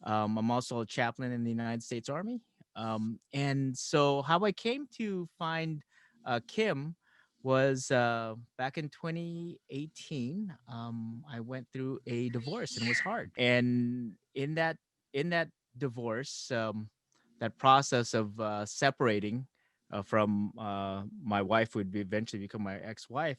I'm also a chaplain in the United States Army. And so how I came to find Kim was back in 2018. I went through a divorce and it was hard. And in that divorce, that process of separating from my wife, who would eventually become my ex-wife,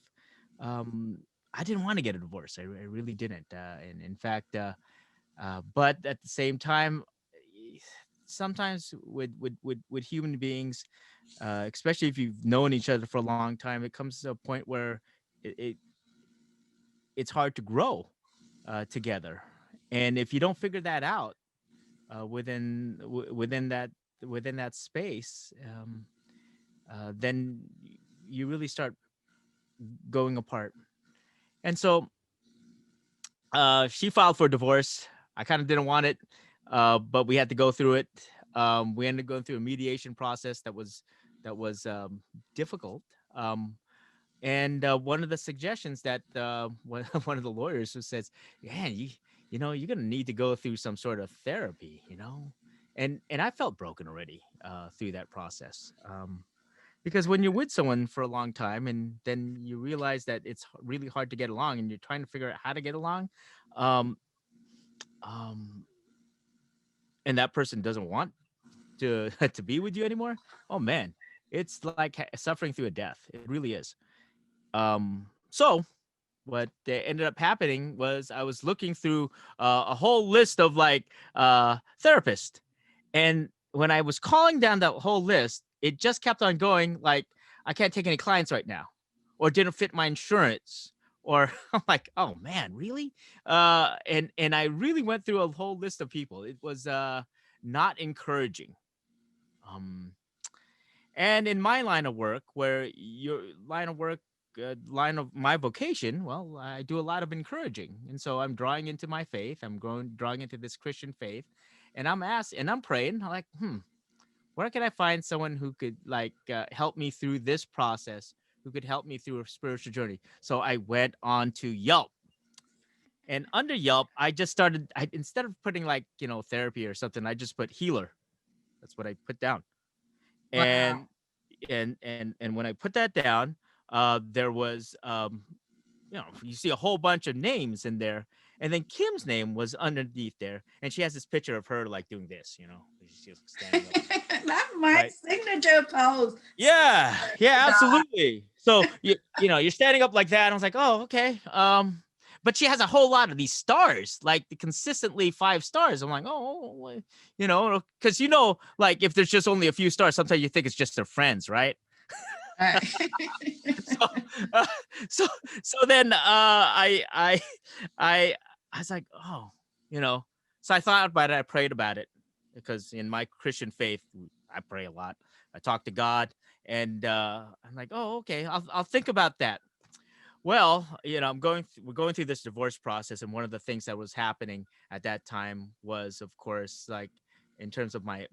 um, I didn't want to get a divorce. I really didn't. And in fact, but at the same time, eh, sometimes with human beings, especially if you've known each other for a long time, it comes to a point where it it's hard to grow together. And if you don't figure that out within that space, then you really start going apart. And so she filed for divorce. I kind of didn't want it, but we had to go through it. We ended up going through a mediation process that was difficult. And one of the suggestions that one of the lawyers who says, "Man, you're gonna need to go through some sort of therapy," and I felt broken already through that process. Because when you're with someone for a long time and then you realize that it's really hard to get along and you're trying to figure out how to get along, um, um, and that person doesn't want to to be with you anymore, oh man, it's like suffering through a death. It really is. So what ended up happening was I was looking through a whole list of like therapists, and when I was calling down that whole list, it just kept on going like, I can't take any clients right now, or didn't fit my insurance, or I'm like, oh man, really? And I really went through a whole list of people. It was not encouraging. Um, and in my line of work, where your line of work, line of my vocation, well, I do a lot of encouraging, and so I'm drawing into my faith. I'm drawing into this Christian faith, and I'm praying. I'm like, where can I find someone who could like help me through this process, who could help me through a spiritual journey? So I went on to Yelp, and under Yelp, I just started. Instead of putting like therapy or something, I just put healer. That's what I put down, Wow. and and when I put that down, there was you see a whole bunch of names in there, and then Kim's name was underneath there, and she has this picture of her like doing this, she's standing up, That's my right? signature pose. Yeah, To yeah, God. absolutely. So you're standing up like that. And I was like, oh, okay. But she has a whole lot of these stars, like the consistently 5 stars. I'm like, oh, because like if there's just only a few stars, sometimes you think it's just their friends, right? Uh, So, uh, so, so then I, I was like, oh, you know. So I thought about it. I prayed about it because in my Christian faith, I pray a lot. I talk to God, and I'm like, oh, okay, I'll think about that. Well, we're going through this divorce process, and one of the things that was happening at that time was, of course, like in terms of my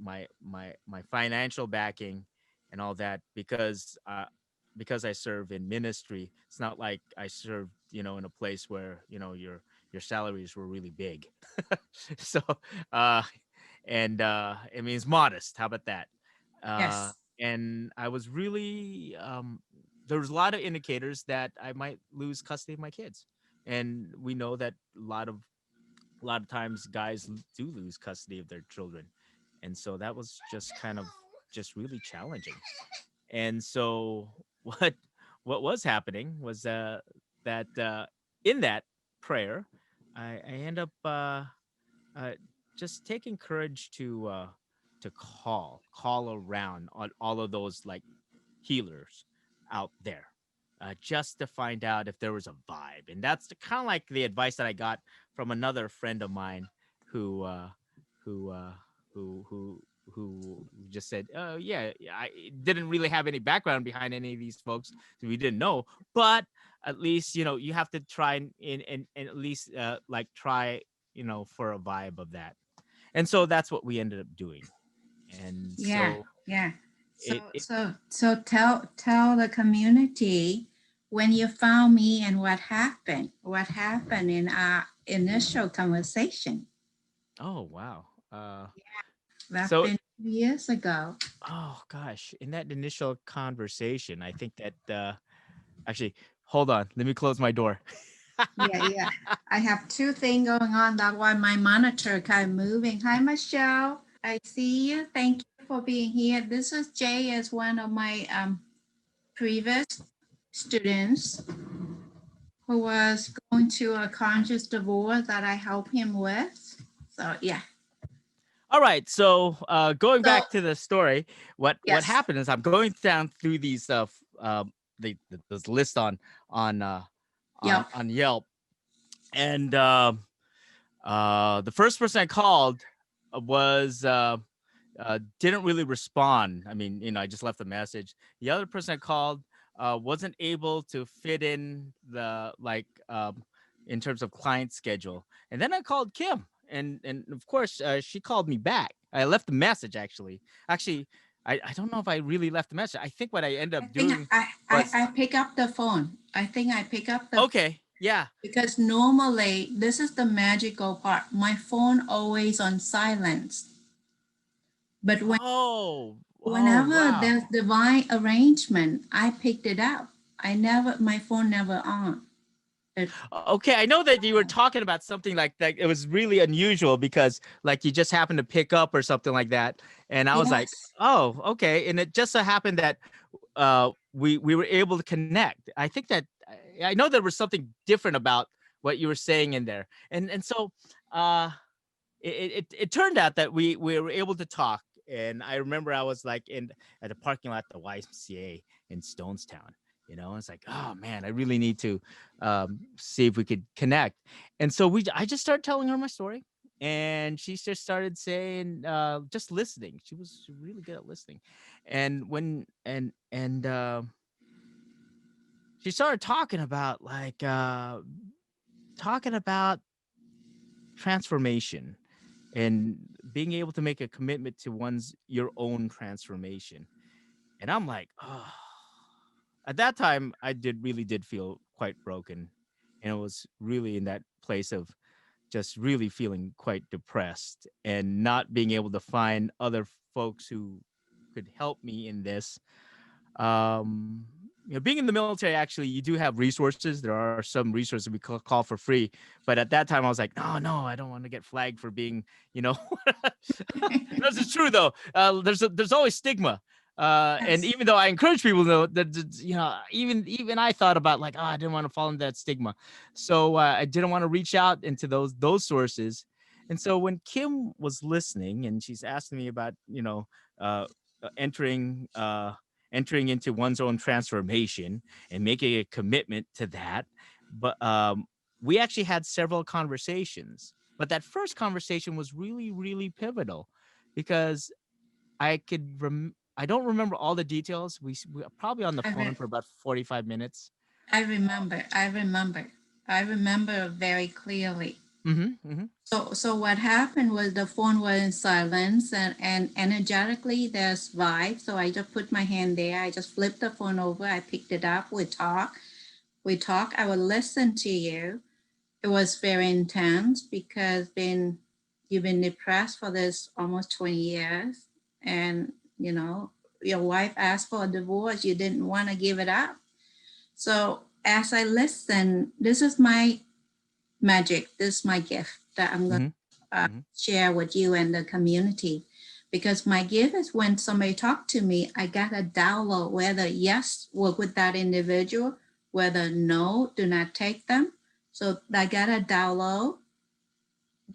financial backing and all that, because I serve in ministry. It's not like I serve, in a place where your salaries were really big. So, uh, and it means modest. How about that? yes. And I was really there was a lot of indicators that I might lose custody of my kids, and we know that a lot of times guys do lose custody of their children, and so that was just kind of just really challenging. And so what was happening was that in that prayer, I end up uh, just taking courage to call around on all of those like healers out there, just to find out if there was a vibe. And that's kind of like the advice that I got from another friend of mine who who uh, who who just said, "Oh yeah, I didn't really have any background behind any of these folks, so we didn't know. But at least you have to try and at least like try for a vibe of that." And so that's what we ended up doing. And Yeah. so Yeah. So it so tell the community when you found me and what happened. What happened in our initial conversation. oh wow. Uh, That's so been 2 years ago. oh gosh, in that initial conversation, I think that actually, hold on, let me close my door. Yeah, yeah. I have two things going on. That's why my monitor kind of moving. Hi, Michelle. I see you. Thank you for being here. This is Jay as one of my previous students who was going to a conscious divorce that I helped him with. So yeah. All right, so going So back to the story, what yes. happened is I'm going down through these this list on uh Yep. on Yelp, and the first person I called was didn't really respond. I mean, I just left a message. The other person I called wasn't able to fit in the in terms of client schedule. And then I called Kim, and of course she called me back. I left a message actually. Actually, I don't know if I really left a message. I think what I ended I up think doing was I pick up the phone. I think I pick up the okay. Yeah. because normally this is the magical part. My phone always on silence. But Oh. Oh whenever there's wow. divine arrangement, I picked it up. I never, my phone never on. It, Okay, I know that you were talking about something like that. It was really unusual because like you just happened to pick up or something like that, and I was like, yes, "Oh, okay." And it just so happened that we were able to connect. I think that I know there was something different about what you were saying in there, and so uh, it turned out that we were able to talk. And I remember I was like in at the parking lot at the YMCA in Stonestown. It's like, oh man, I really need to see if we could connect. And so I just started telling her my story, and she just started saying, just listening. She was really good at listening, and when and she started talking about talking about transformation and being able to make a commitment to one's your own transformation. And I'm like, oh, at that time I did feel quite broken, and it was really in that place of just really feeling quite depressed and not being able to find other folks who could help me in this. um Being in the military, actually you do have resources. There are some resources we call for free, but at that time I was like, no, I don't want to get flagged for being, you know this is true though. There's always stigma, and yes. even though I encourage people to that, even I thought about like, I didn't want to fall into that stigma, so I didn't want to reach out into those sources. And so when Kim was listening and she's asking me about uh, entering entering into one's own transformation and making a commitment to that. But we actually had several conversations. But that first conversation was really, really pivotal because I don't remember all the details. We were probably on the I, phone re- for about 45 minutes. I remember, I remember, I remember very clearly. Mm-hmm, mm-hmm, So what happened was the phone was in silence and energetically there's vibe. So I just put my hand there. I just flipped the phone over. I picked it up. We talk. I will listen to you. It was very intense because you've been depressed for this almost 20 years, and your wife asked for a divorce. You didn't want to give it up. So as I listen, this is my magic. This is my gift that I'm going mm-hmm, to mm-hmm. share with you and the community. Because my gift is when somebody talk to me, I got a download whether yes, work with that individual, whether no, do not take them. So I got a download.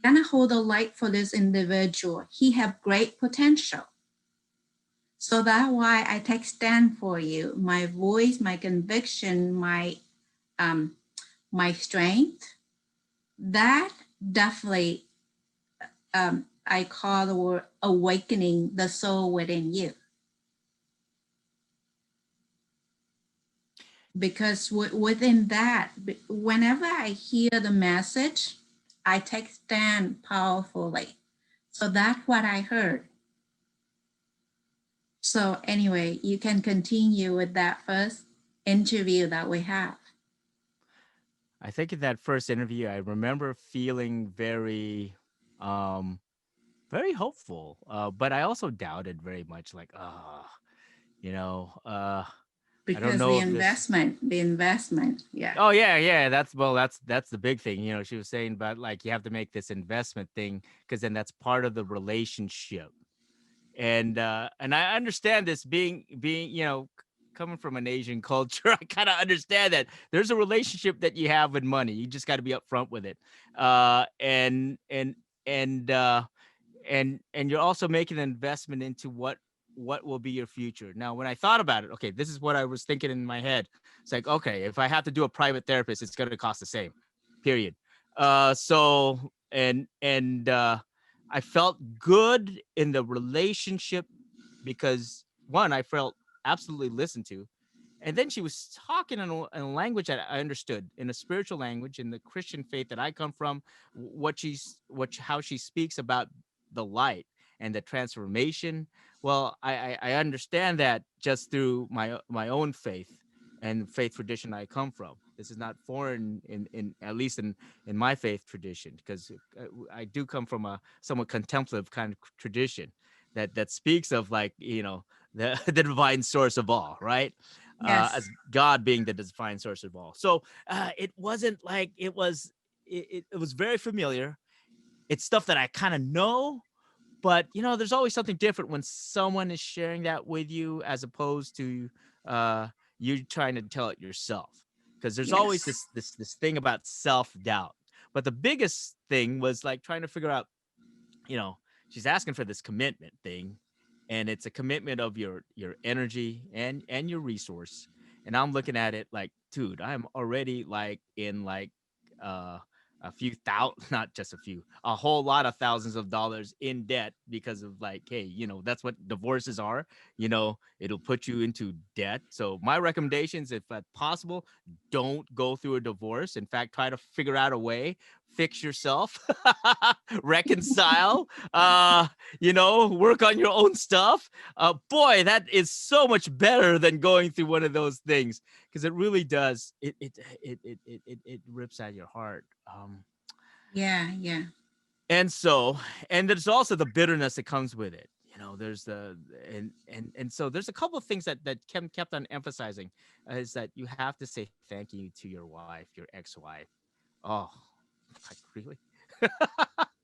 Gonna hold a light for this individual. He have great potential. So that's why I take stand for you. My voice, my conviction, um, my strength. That definitely I call the word awakening the soul within you. Because within that, whenever I hear the message, I take stand powerfully. So that's what I heard. So anyway, you can continue with that first interview that we have. I think in that first interview, I remember feeling very, um, very hopeful. But I also doubted very much, like, you know, I don't Because know if this. the investment, yeah. Oh yeah, yeah. That's the big thing. She was saying about, like, you have to make this investment thing because then that's part of the relationship. And I understand this, being coming from an Asian culture. I kind of understand that there's a relationship that you have with money. You just got to be upfront with it. And uh and and and and you're also making an investment into what will be your future. Now, when I thought about it, okay, this is what I was thinking in my head. It's like, okay, if I have to do a private therapist, it's going to cost the same, period. So I felt good in the relationship because, one, I felt absolutely listened to, and then she was talking in a language that I understood, in a spiritual language, in the Christian faith that I come from. How she speaks about the light and the transformation. Well, I understand that just through my own faith and faith tradition I come from. This is not foreign, in at least in my faith tradition, because I do come from a somewhat contemplative kind of tradition that speaks of, like, the the divine source of all, right? Yes. As God being the divine source of all. So it wasn't like it was. It was very familiar. It's stuff that I kind of know, but there's always something different when someone is sharing that with you, as opposed to uh, you trying to tell it yourself. Because there's always Yes. this thing about self doubt. But the biggest thing was, like, trying to figure out, you know, she's asking for this commitment thing, and it's a commitment of your energy and your resource. And I'm looking at it like, dude, I'm already, like, in, like, uh a few thousand, not just a few, a whole lot of thousands of dollars in debt, because of, like, hey, that's what divorces are. It'll put you into debt. So my recommendations, if possible, don't go through a divorce. In fact, try to figure out a way, fix yourself, reconcile, work on your own stuff. Boy, that is so much better than going through one of those things, because it really does. It rips at your heart. Yeah, yeah. And there's also the bitterness that comes with it. There's the and so there's a couple of things that kept on emphasizing, is that you have to say thank you to your wife, your ex-wife. Oh, like, really? It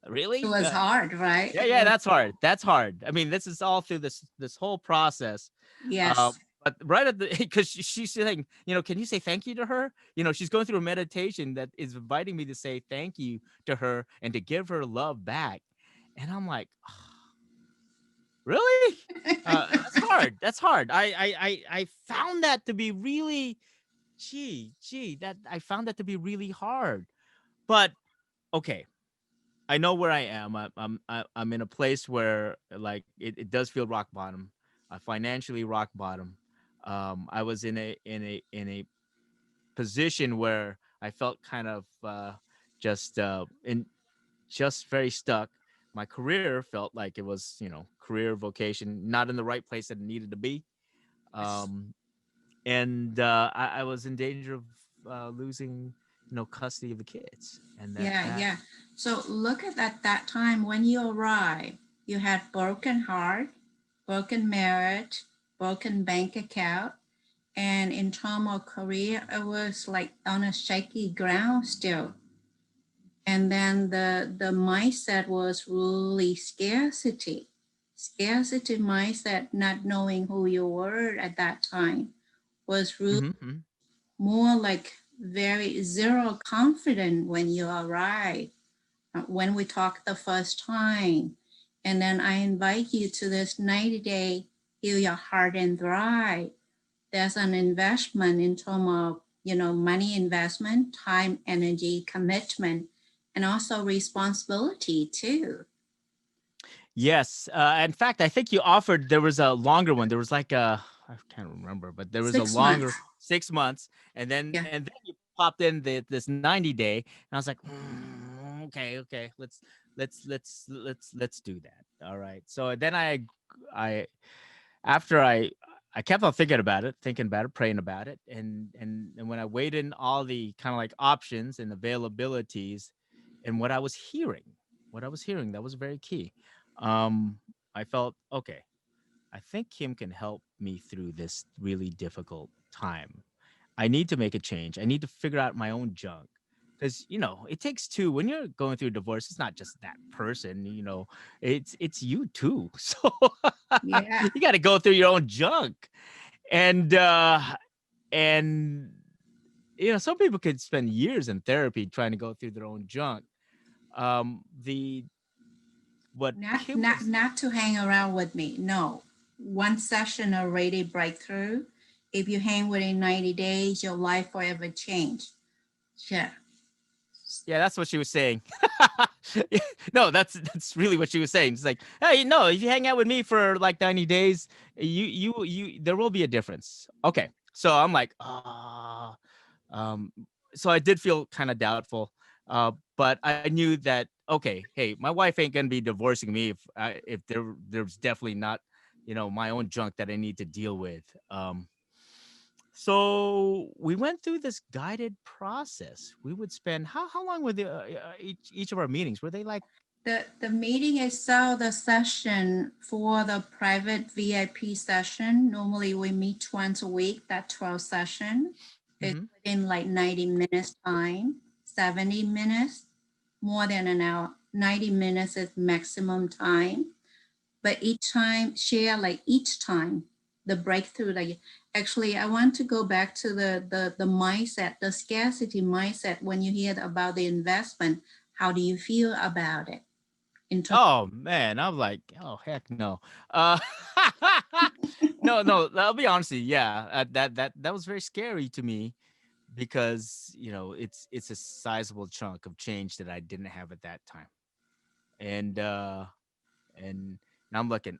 Really? was hard, right? Yeah, It yeah, was, that's hard. That's hard. I mean, this is all through this whole process. yes. But right at the because she's saying, can you say thank you to her? She's going through a meditation that is inviting me to say thank you to her and to give her love back. And I'm like, really? That's hard. That's hard. I found that to be really, that I found that to be really hard. But okay, I know where I am. I'm in a place where, like, it does feel rock bottom, financially rock bottom. I was in a position where I felt kind of just very stuck. My career felt like it was, career vocation, not in the right place that it needed to be. Yes. Um, and I was in danger of losing, custody of the kids, and Yeah, that. yeah. So look at that time when you arrived, you had broken heart, broken marriage, broken bank account, and in terms of career, it was like on a shaky ground still. And then the mindset was really scarcity. Scarcity mindset, not knowing who you were at that time, was really Mm-hmm. more like very zero confident when you arrive, when we talk the first time. And then I invite you to this 90-day Heal Your Heart and Thrive. There's an investment in terms of, money investment, time, energy, commitment, and also responsibility too. Yes. In fact, I think you offered, there was a longer one. There was like I can't remember, but there was a 6 months. longer 6 months, and then Yeah. you popped in this 90-day, and I was like, okay, let's do that. All right. So then I after I kept on thinking about it, praying about it, and when I weighed in all the kind of like options and availabilities, and what I was hearing, that was very key. um, I felt okay. I think Kim can help me through this really difficult time. I need to make a change. I need to figure out my own junk. Because it takes two. When you're going through a divorce, it's not just that person. It's you too. So Yeah. you got to go through your own junk, and some people could spend years in therapy trying to go through their own junk. The what Not Kim not was. not to hang around with me. No. One session already breakthrough. If you hang within 90 days, your life forever change. Yeah. Yeah, that's what she was saying. No, that's really what she was saying. It's like, hey, no, if you hang out with me for like 90 days, there will be a difference. Okay. So I'm like, um, so I did feel kind of doubtful. But I knew that, okay, hey, my wife ain't gonna be divorcing me if there's definitely not, my own junk that I need to deal with. So we went through this guided process. We would spend how long were each of our meetings? Were they like? The meeting itself, the session for the private VIP session, normally we meet once a week. That 12 session is Hmm. within like 90 minutes time, 70 minutes, more than an hour. 90 minutes is maximum time. But each time, share like each time the breakthrough. Like actually, I want to go back to the mindset, the scarcity mindset. When you hear about the investment, how do you feel about it? In terms Oh man, I'm like, oh heck no. Uh, no, no. I'll be honest with you. Yeah, that was very scary to me because it's a sizable chunk of change that I didn't have at that time, and and now I'm looking,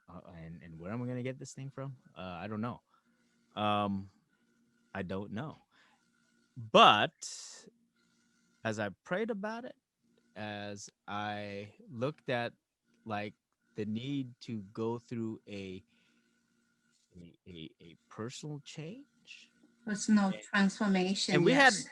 and where am I gonna get this thing from? I don't know. Um, I don't know. But as I prayed about it, as I looked at like the need to go through a personal change, personal and, transformation, and we had, yes.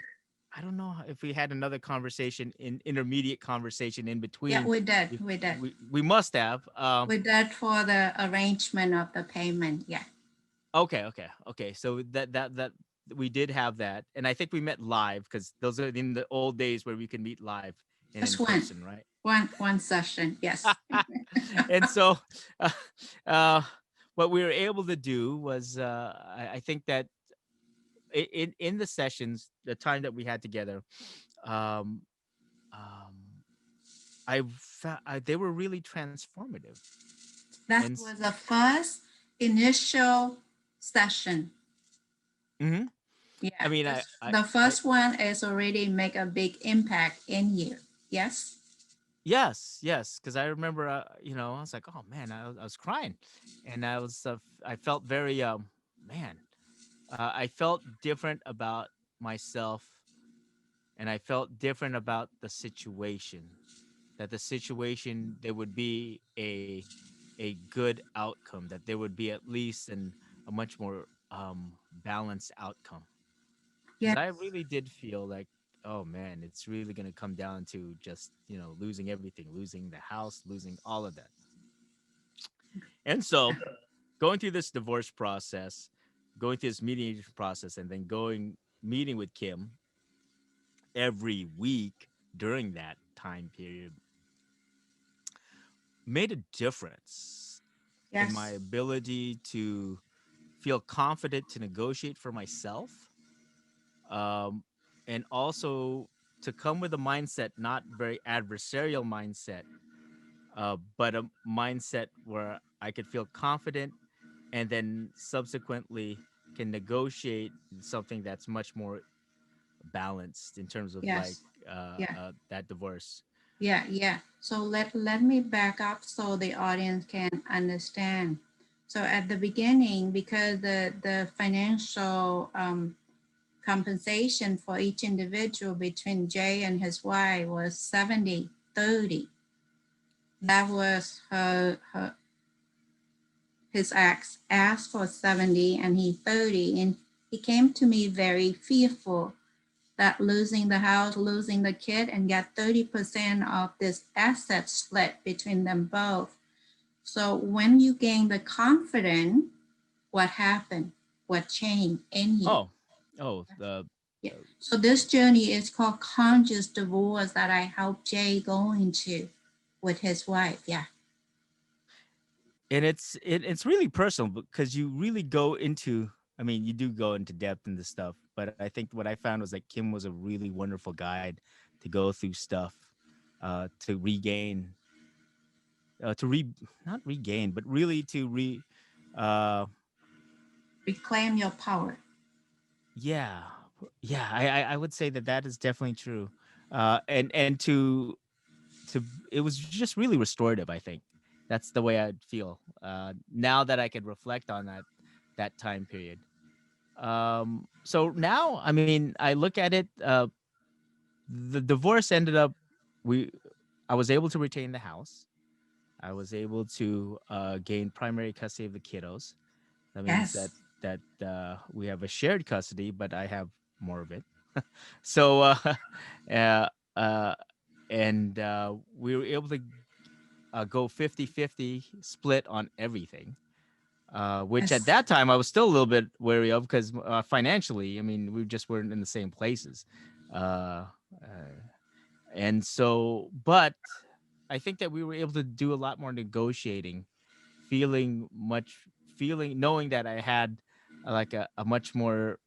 I don't know if we had another conversation, intermediate conversation in Yeah, between. we did, We we did. we must have. We did for the arrangement of the payment, yeah. Okay, okay, okay. So that we did have that, and I think we met live because those are in the old days where we can meet live and in Just one, person, right? one session, yes. And so, uh, uh, what we were able to do was, I think that in the sessions, the time that we had together, um, um, they were really transformative, That and was the first initial session. mhm. I Yeah, mean, this, the I first one is already make a big impact in you. Yes. yes, yes, because I remember, I was like, oh man, I was crying, and I felt very, man, I felt different about myself, and I felt different about the situation. That the situation there would be a good outcome. That there would be at least a much more balanced outcome. Because Yes. I really did feel like, oh man, it's really gonna come down to just losing everything, losing the house, losing all of that. And so going through this divorce process, going through this mediation process, and then going meeting with Kim every week during that time period made a difference in my Yes. ability to feel confident to negotiate for myself, um, and also to come with a mindset, not very adversarial mindset, but a mindset where I could feel confident and then subsequently can negotiate something that's much more balanced in terms of like Yes. Yeah. that divorce. Yeah. Yeah. So let me back up so the audience can understand. So at the beginning, because the financial compensation for each individual between Jay and his wife was 70-30. That was his ex asked for 70 and he 30. And he came to me very fearful that losing the house, losing the kid, and get 30% of this asset split between them both. So when you gain the confidence, what happened? What changed in you? Oh, oh, Yeah. uh, So this journey is called conscious divorce that I helped Jay go into with his wife. Yeah. and it's really personal because you really go into. I mean, you do go into depth into stuff, but I think what I found was like Kim was a really wonderful guide to go through stuff, to regain, to not regain, but really to uh, Reclaim your power. yeah, yeah. I would say that that is definitely true, and to it was just really restorative. I think that's the way I'd feel now that I could reflect on that time period. So now, I mean, I look at it. The divorce ended up we I was able to retain the house. I was able to gain primary custody of the kiddos. That means that Yes. we have a shared custody, but I have more of it. So uh, uh, and we were able to go 50-50 split on everything, which at Yes. that time I was still a little bit wary of because financially, I mean, we just weren't in the same places. Uh, uh, and so, but I think that we were able to do a lot more negotiating, feeling much, knowing that I had like a much more,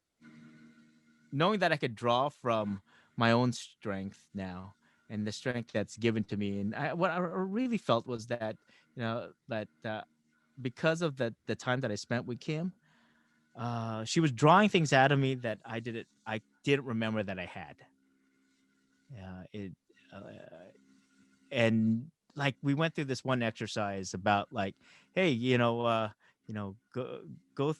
knowing that I could draw from my own strength now and the strength that's given to me. And what I really felt was that, that because of the time that I spent with Kim, she was drawing things out of me that I didn't remember that I had. It uh, and like we went through this one exercise about like, hey, go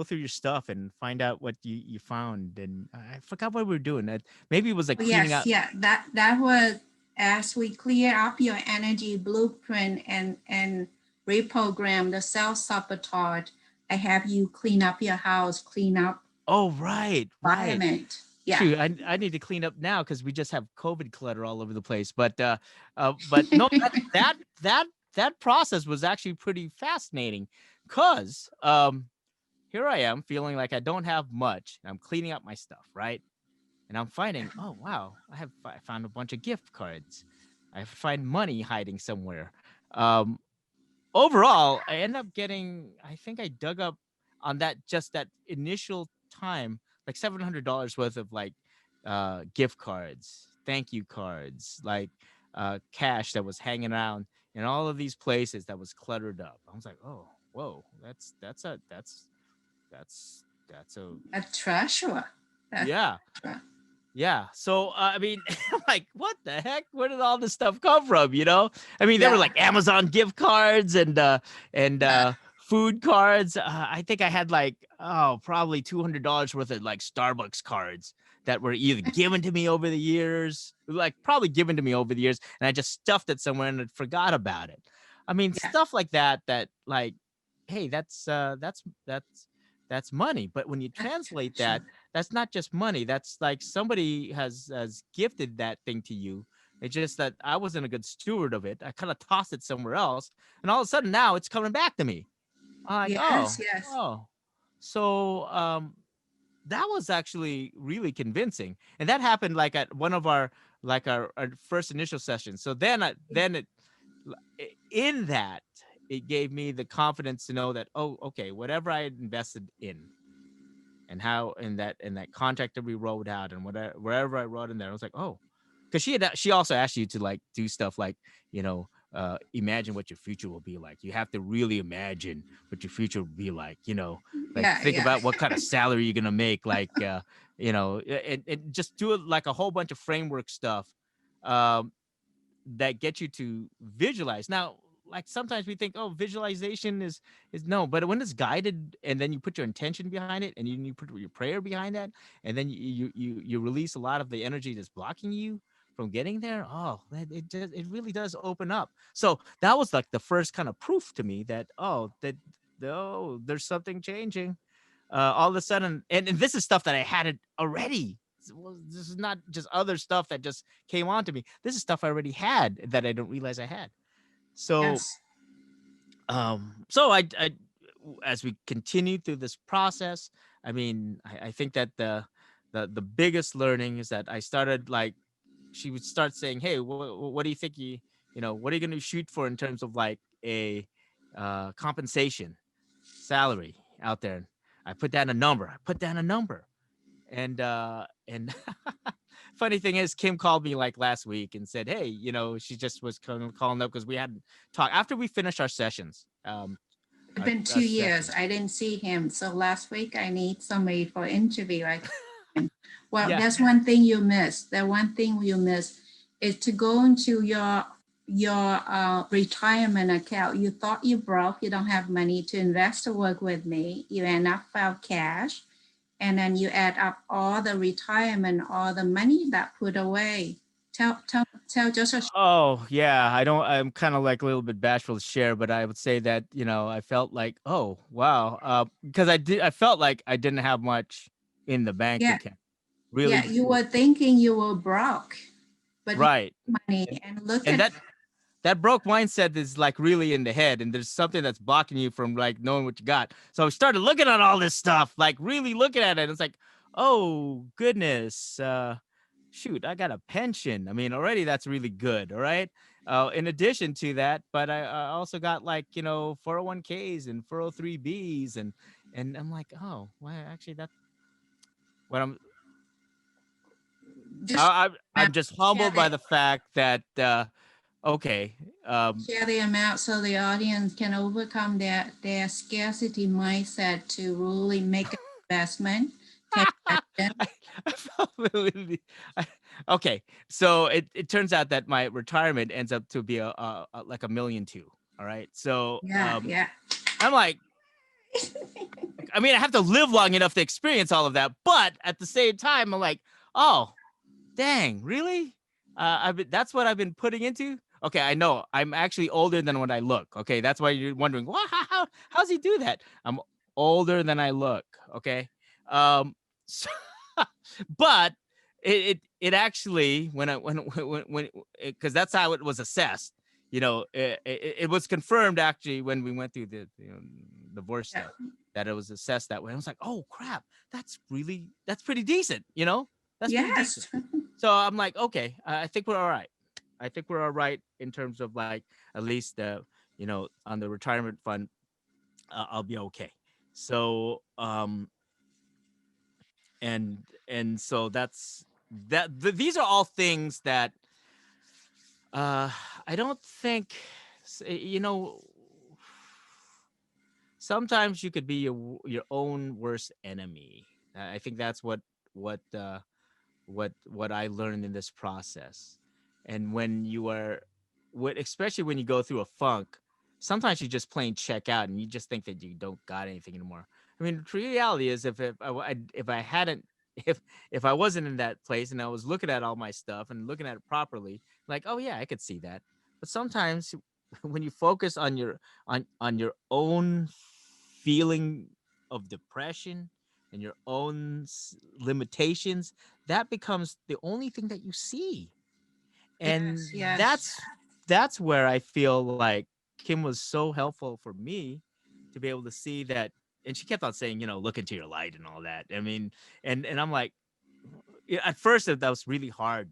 through your stuff and find out what you found. And I forgot what we were doing. Maybe it was like cleaning Yes. out. Yeah. That was as we clear up your energy blueprint and reprogram the self sabotage. I have you clean up your house, clean up Oh, right. environment. Yeah. Shoot, I need to clean up now because we just have COVID clutter all over the place. But no, that process was actually pretty fascinating, cause here I am feeling like I don't have much. And I'm cleaning up my stuff, right? And I'm finding, oh wow, I found a bunch of gift cards. I find money hiding somewhere. Um, Overall, I end up getting. I think I dug up on that initial time like $700 worth of like gift cards, thank you cards, like cash that was hanging around in all of these places that was cluttered up. I was like, oh, whoa, that's a A treasure. That's yeah. a treasure. Yeah. So I mean, I'm like, what the heck? Where did all this stuff come from? You know? I mean, there were Yeah. like Amazon gift cards and Yeah. food cards. I think I had like probably $200 worth of like Starbucks cards that were either given to me over the years, like probably given to me over the years, and I just stuffed it somewhere and I forgot about it. I mean, Yeah. stuff like that. That like, hey, that's money. But when you That's translate that, treasure. that's not just money. That's like somebody has gifted that thing to you. It's just that I wasn't a good steward of it. I kind of tossed it somewhere else, and all of a sudden now it's coming back to me. I'm like, Yes. oh, Yes. oh. So that was actually really convincing, and that happened like at one of our first initial sessions. So then in that it gave me the confidence to know that, oh, okay, whatever I had invested in and how in that contract that we wrote out and whatever wherever I wrote in there, I was like, oh, because she also asked you to like do stuff like, imagine what your future will be like. You have to really imagine what your future will be like. Like Yeah. think Yeah. about what kind of salary you're gonna make, like and just do it like a whole bunch of framework stuff. Um, that get you to visualize. Now, like sometimes we think, oh, visualization is no, but when it's guided and then you put your intention behind it and you put your prayer behind that, and then you release a lot of the energy that's blocking you from getting there. Oh, it really does open up. So that was like the first kind of proof to me that there's something changing all of a sudden, and this is stuff that I had it already. This is not just other stuff that just came onto me. This is stuff I already had that I don't realize I had. So Yes. So as we continue through this process, I mean, I think that the biggest learning is that I started like she would start saying, "Hey, what do you think what are you going to shoot for in terms of like a compensation salary out there?" And I put down a number. I put down a number, and funny thing is, Kim called me like last week and said, "Hey, she just was calling up because we hadn't talked after we finished our sessions." It's been Our 2 years. sessions. I didn't see him. So last week I need somebody for interview. I called him. Well, Yeah. that's one thing you miss. The one thing you miss is to go into your retirement account. You thought you broke. You don't have money to invest to work with me. You end up without cash, and then you add up all the retirement, all the money that put away. Tell just a Oh, yeah. I'm kind of like a little bit bashful to share, but I would say that, I felt like, oh, wow. Because I felt like I didn't have much in the bank yeah, account. yeah. Really. You were thinking you were broke, but you Right. have money, And, and look and at that broke mindset is like really in the head, and there's something that's blocking you from like knowing what you got. So I started looking at all this stuff, like really looking at it. And it's like, oh goodness, shoot, I got a pension. I mean, already that's really good. All right. In addition to that, but I also got like 401ks and 403bs, and I'm like, oh, well, actually, that what just I'm just share humbled by the fact that okay, share the amount so the audience can overcome their scarcity mindset to really make an investment. Take action. I, I felt really, I, okay. So it turns out that my retirement ends up to be a like 1,200,000. All right. So Yeah, yeah. I'm like, I mean, I have to live long enough to experience all of that, but at the same time, I'm like, oh, dang, really? That's what I've been putting into. Okay, I know I'm actually older than what I look. Okay, that's why you're wondering, well, how's he do that? I'm older than I look. Okay, so, but it actually when because that's how it was assessed. It was confirmed actually when we went through the divorce Yeah. stuff that it was assessed that way. I was like, oh crap, that's pretty decent. That's pretty decent. Yes. So I'm like, okay, I think we're all right. I think we're all right in terms of like at least on the retirement fund, I'll be okay. So and so that's these are all things that uh I don't think you know sometimes you could be your own worst enemy. I think that's what what I learned in this process. And when you are, especially when you go through a funk, sometimes you just plain check out and you just think that you don't got anything anymore. I mean, the reality is if I hadn't if I wasn't in that place and I was looking at all my stuff and looking at it properly, like, oh yeah, I could see that. But sometimes when you focus on your own feeling of depression and your own limitations, that becomes the only thing that you see. And Yes, yes, that's where I feel like Kim was so helpful for me to be able to see that. And she kept on saying, look into your light and all that. I mean, and I'm like, at first that was really hard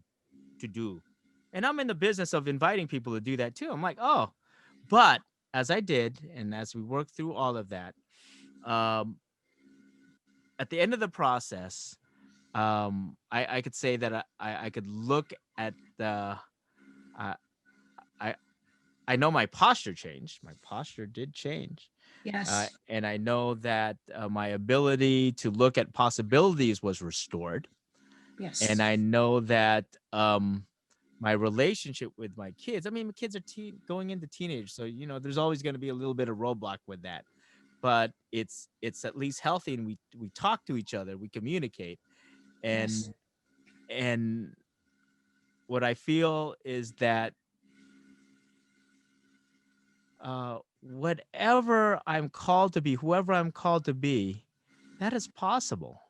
to do. And I'm in the business of inviting people to do that too. I'm like, oh, but as I did, and as we worked through all of that, um, at the end of the process, I could say that I could look at the uh, I I know my posture changed. My posture did change, yes, and I know that my ability to look at possibilities was restored, and yes, I know that my relationship with my kids. I mean, my kids are going into teenage, so there's always going to be a little bit of roadblock with that. But it's at least healthy, and we talk to each other, we communicate, yes, and what I feel is that whatever I'm called to be, whoever I'm called to be, that is possible.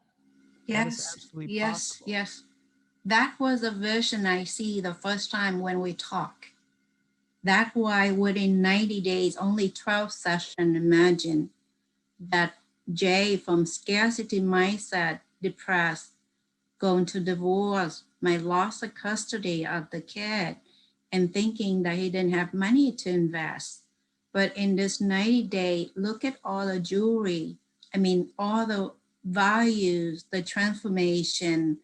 That is yes, absolutely yes, possible. yes. That was the version I see the first time when we talk. That's why within 90 days, only 12 sessions, imagine that Jay from scarcity mindset, depressed, going to divorce, my loss of custody of the kid, and thinking that he didn't have money to invest. But in this 90-day, look at all the jewelry. I mean, all the values, the transformation,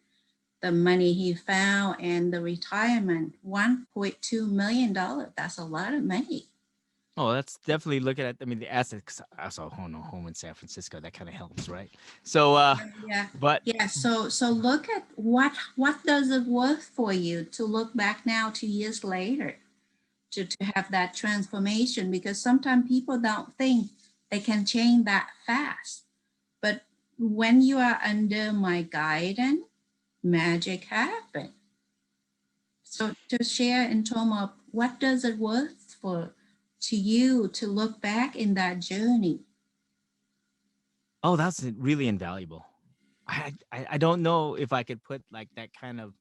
the money he found, and the retirement. $1.2 million. That's a lot of money. Oh, that's definitely looking at. I mean, the assets. I saw home in San Francisco. That kind of helps, right? So, Yeah, but yeah. So look at what does it worth for you to look back now 2 years later to have that transformation, because sometimes people don't think they can change that fast. But when you are under my guidance, magic happen. So to share in terms of what does it worth for to you to look back in that journey. oh, that's really invaluable. I don't know if I could put like that kind of.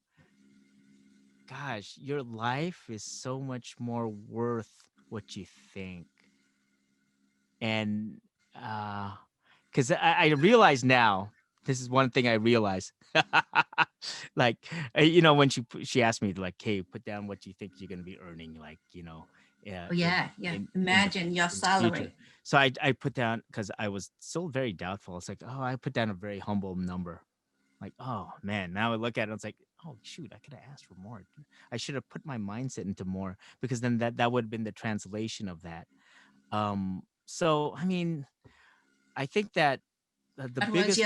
Gosh, your life is so much more worth what you think, and because I realize now, this is one thing I realize. Like, when she asked me like, "Hey, put down what you think you're going to be earning," like, Oh in yeah, yeah. in the Imagine your future. salary. So I put down, because I was still very doubtful. It's like, oh, I put down a very humble number. Like, oh man, now I look at it, it's like, oh shoot, I could have asked for more. I should have put my mindset into more, because then that would have been the translation of that. So I mean, I think that the biggest,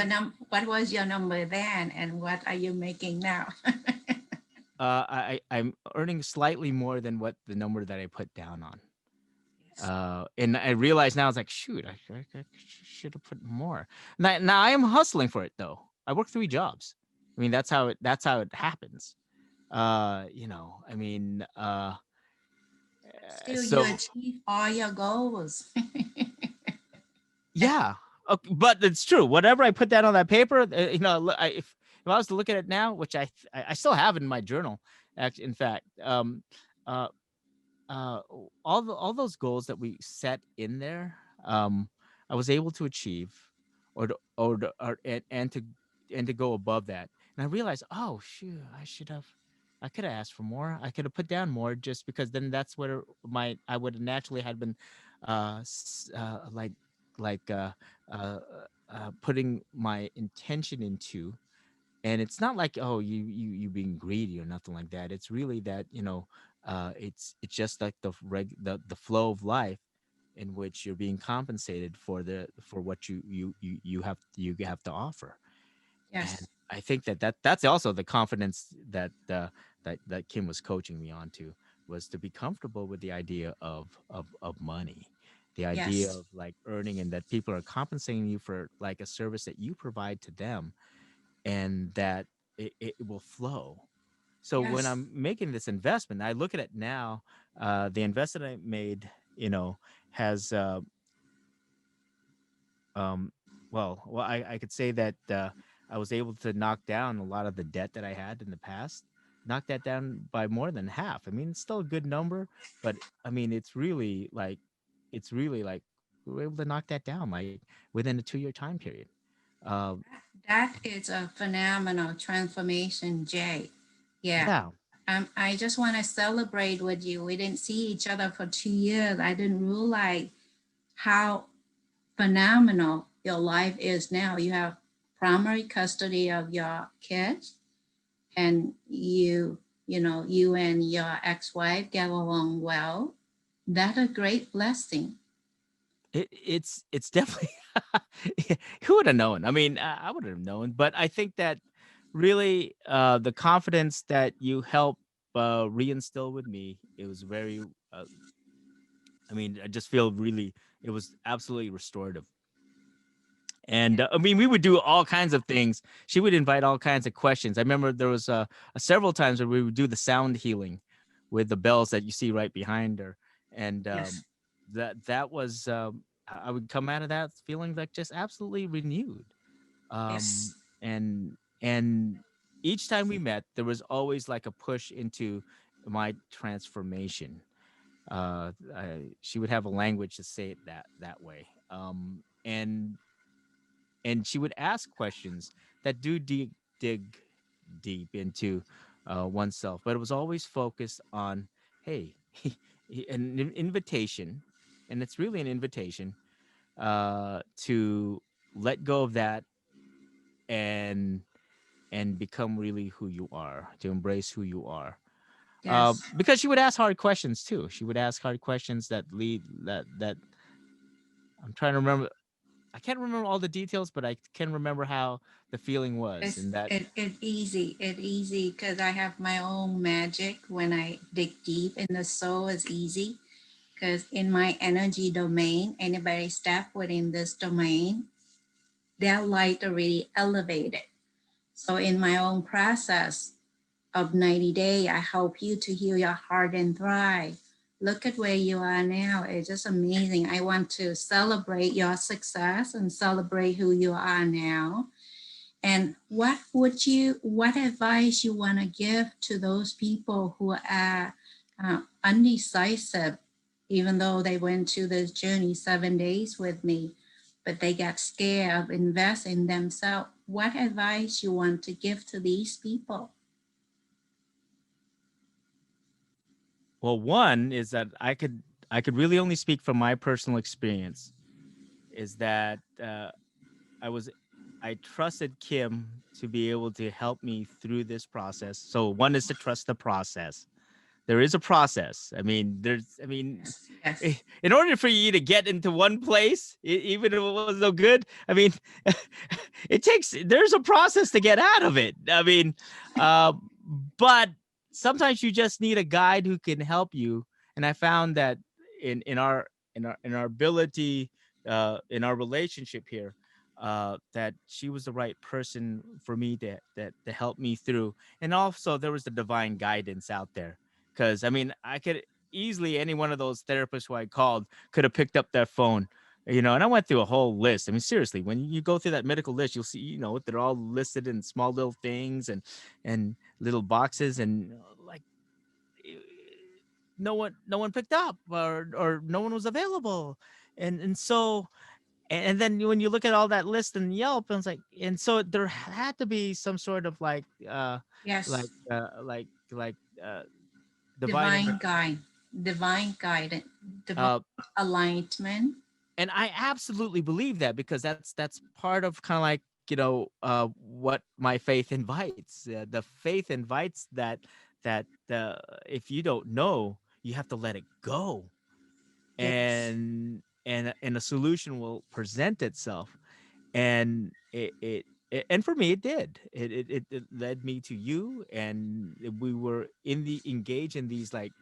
What was your number then, and what are you making now? I'm earning slightly more than what the number that I put down on. Yes. And I realize now, it's like, shoot, I should have put more. Now I am hustling for it though. I work 3 jobs. I mean, that's how it happens. I mean, Still, you so achieve all your goals. yeah, okay, but it's true. Whatever I put down on that paper, if I was to look at it now, which I still have in my journal, actually, in fact, uh, uh, all those goals that we set in there, I was able to achieve, or to go above that. And I realized, oh shoot, I could have asked for more. I could have put down more, just because then that's where I would have naturally had been, like like uh, putting my intention into. And it's not like, oh, you being greedy or nothing like that. It's really that, it's just like the flow of life, in which you're being compensated for what you have to offer. And Yes, I think that's also the confidence that Kim was coaching me on to, was to be comfortable with the idea of money, the idea yes, of like earning, and that people are compensating you for like a service that you provide to them, and that it will flow. So when yes, I'm making this investment, I look at it now. The investment I made, has, um, well, I could say that, I was able to knock down a lot of the debt that I had in the past. Knock that down by more than half. I mean, it's still a good number, but I mean, it's really like we were able to knock that down like within a 2-year time period. Uh, that is a phenomenal transformation, Jay. Yeah. yeah, I just want to celebrate with you. We didn't see each other for 2 years. I didn't realize how phenomenal your life is now. You have primary custody of your kids, and you and your ex-wife get along well. That's a great blessing. it's definitely. Who would have known? I mean, I would have known, but I think that really, the confidence that you help, reinstill with me, it was very. I mean, I just feel really. It was absolutely restorative. And I mean, we would do all kinds of things. She would invite all kinds of questions. I remember there was, several times where we would do the sound healing with the bells that you see right behind her, and Yes, that was. I would come out of that feeling like just absolutely renewed. yes, And each time we met, there was always like a push into my transformation. She would have a language to say it that way. And she would ask questions that do dig deep into oneself, but it was always focused on, hey, an invitation, and it's really an invitation to let go of that and become really who you are, to embrace who you are. Yes. Because she would ask hard questions too. She would ask hard questions that lead that I'm trying to remember. I can't remember all the details, but I can remember how the feeling was, It's and that it easy because I have my own magic. When I dig deep in the soul, it's easy because in my energy domain, anybody step within this domain, their light already elevated. So in my own process of 90 day, I help you to heal your heart and thrive. Look at where you are now. It's just amazing. I want to celebrate your success and celebrate who you are now. And what advice you want to give to those people who are undecisive, even though they went to this journey 7 days with me, but they got scared of investing in themselves? What advice you want to give to these people? well, one is that I could really only speak from my personal experience. Is that I was I trusted Kim to be able to help me through this process. So one is to trust the process. There is a process. I mean, Yes, yes, in order for you to get into one place, even if it was no good, I mean, there's a process to get out of it. Uh, but sometimes you just need a guide who can help you. And I found that in our in our ability, in our relationship here, that she was the right person for me to help me through. And also there was the divine guidance out there, because I could easily, any one of those therapists who I called could have picked up that phone, and I went through a whole list. Seriously, when you go through that medical list, you'll see, they're all listed in small little things and little boxes, and like, eh, no one picked up, or no one was available. And so, and then when you look at all that list in Yelp, and it's like, and so there had to be some sort of yes. like divine Divine guide, divine guidance, divine uh alignment. and I absolutely believe that, because that's part of kind of like, what my faith invites. The faith invites that if you don't know, you have to let it go, Yes, and a solution will present itself. And and for me, it did. It led me to you, and we were engaged in these like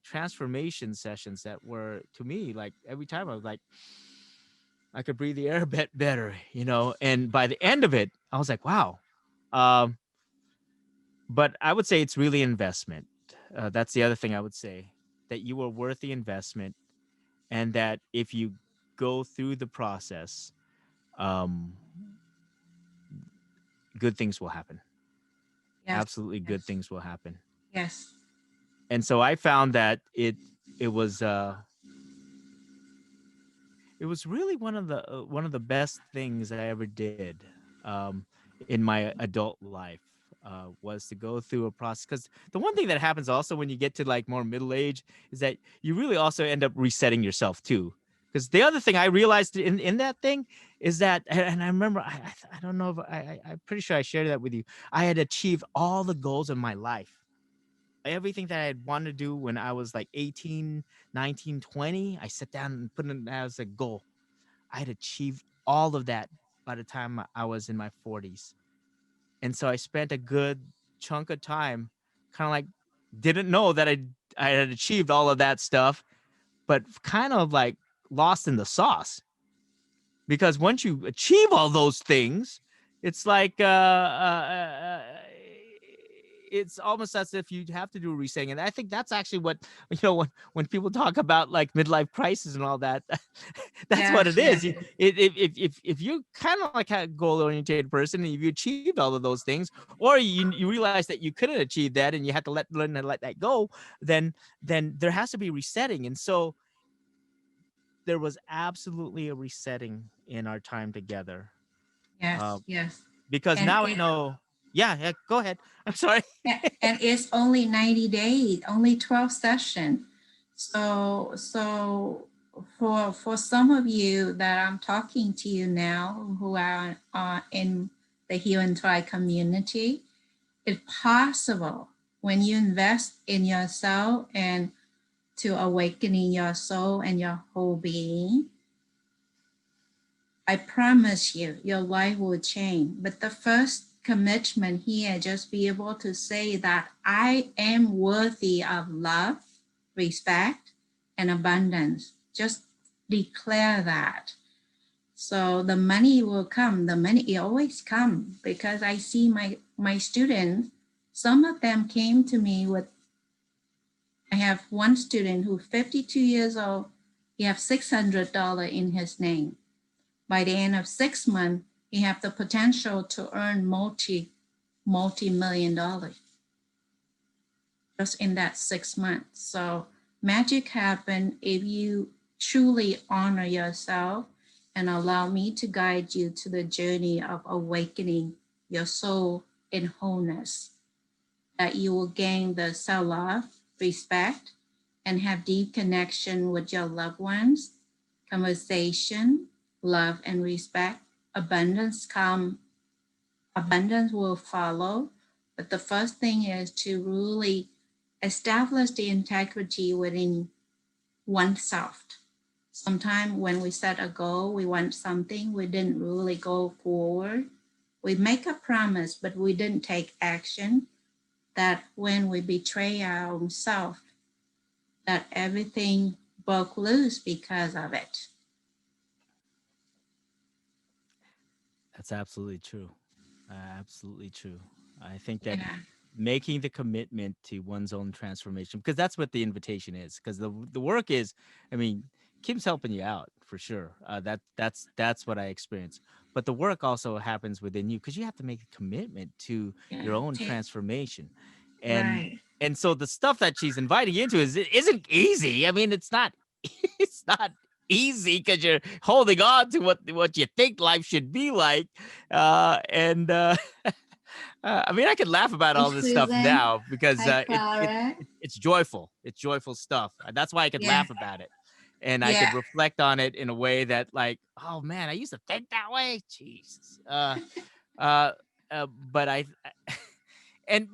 transformation sessions that were, to me, like, every time I was like, I could breathe the air a bit better, and by the end of it, I was like, wow. um but I would say it's really investment. That's the other thing I would say, that you are worth the investment, and that if you go through the process, um good things will happen. yes, Absolutely good yes, things will happen. yes, And so I found that it was it was really one of the best things I ever did, in my adult life, was to go through a process. Because the one thing that happens also when you get to like more middle age is that you really also end up resetting yourself too. Because the other thing I realized in that thing is that, and I remember, I don't know if I'm pretty sure I shared that with you. I had achieved all the goals of my life, everything that I had wanted to do when I was like 18, 19, 20. I sat down and put it as a goal. I had achieved all of that by the time I was in my 40s. And so I spent a good chunk of time kind of like, didn't know that I had achieved all of that stuff, but kind of like lost in the sauce. Because once you achieve all those things, it's like, it's almost as if you have to do a resetting. And I think that's actually what, when people talk about like midlife crisis and all that, that's what Yes, it is. yes, If you're kind of like a goal oriented person and if you achieved all of those things, or you realize that you couldn't achieve that and you had to learn to let that go, then there has to be resetting. And so there was absolutely a resetting in our time together. Uh, yes, yes. because And now I it know. Yeah, yeah. Go ahead. I'm sorry. and it's only 90 days, only 12 sessions. So for some of you that I'm talking to you now who are in the Heal and Try community, it's possible when you invest in yourself and to awakening your soul and your whole being, I promise you, your life will change. But the first commitment here, just be able to say that I am worthy of love, respect, and abundance. Just declare that. So the money will come. The money it always come because I see my students. Some of them came to me with. I have one student who 52 years old. He have $600 in his name. By the end of 6 months, he have the potential to earn multi-million dollars just in that 6 months. So magic happen if you truly honor yourself and allow me to guide you to the journey of awakening your soul in wholeness, that you will gain the self-love, respect, and have deep connection with your loved ones, conversation, love, and respect. Abundance will follow. But the first thing is to really establish the integrity within oneself. Sometimes when we set a goal, we want something, we didn't really go forward. We make a promise, but we didn't take action. That when we betray our own self, that everything broke loose because of it. That's absolutely true. Absolutely true. I think that Yeah. making the commitment to one's own transformation, because that's what the invitation is. Because the work is, I mean, Kim's helping you out for sure. That's what I experience. But the work also happens within you because you have to make a commitment to Yeah. your own transformation, and Right. and so the stuff that she's inviting you into isn't easy. I mean, it's not it's not easy because you're holding on to what you think life should be like, and I mean, I can laugh about Hi, all this stuff Susan. now because Hi, Clara. it's joyful. It's joyful stuff. That's why I could Yeah. laugh about it, and I Yeah. could reflect on it in a way that, like, oh man, I used to think that way. Jesus. Uh, but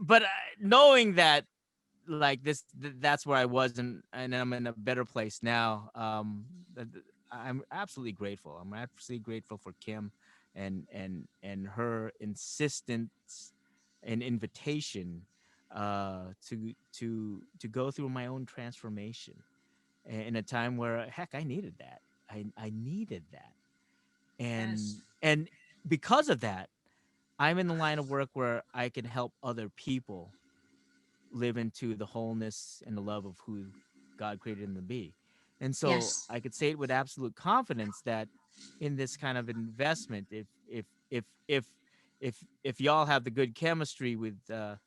but knowing that, like that's where I was, and I'm in a better place now. I'm absolutely grateful. I'm absolutely grateful for Kim and her insistence and invitation to go through my own transformation in a time where, heck, I needed that. I needed that. Yes. And because of that, I'm in the line of work where I can help other people live into the wholeness and the love of who God created them to be. And so Yes. I could say it with absolute confidence that in this kind of investment, if y'all have the good chemistry with to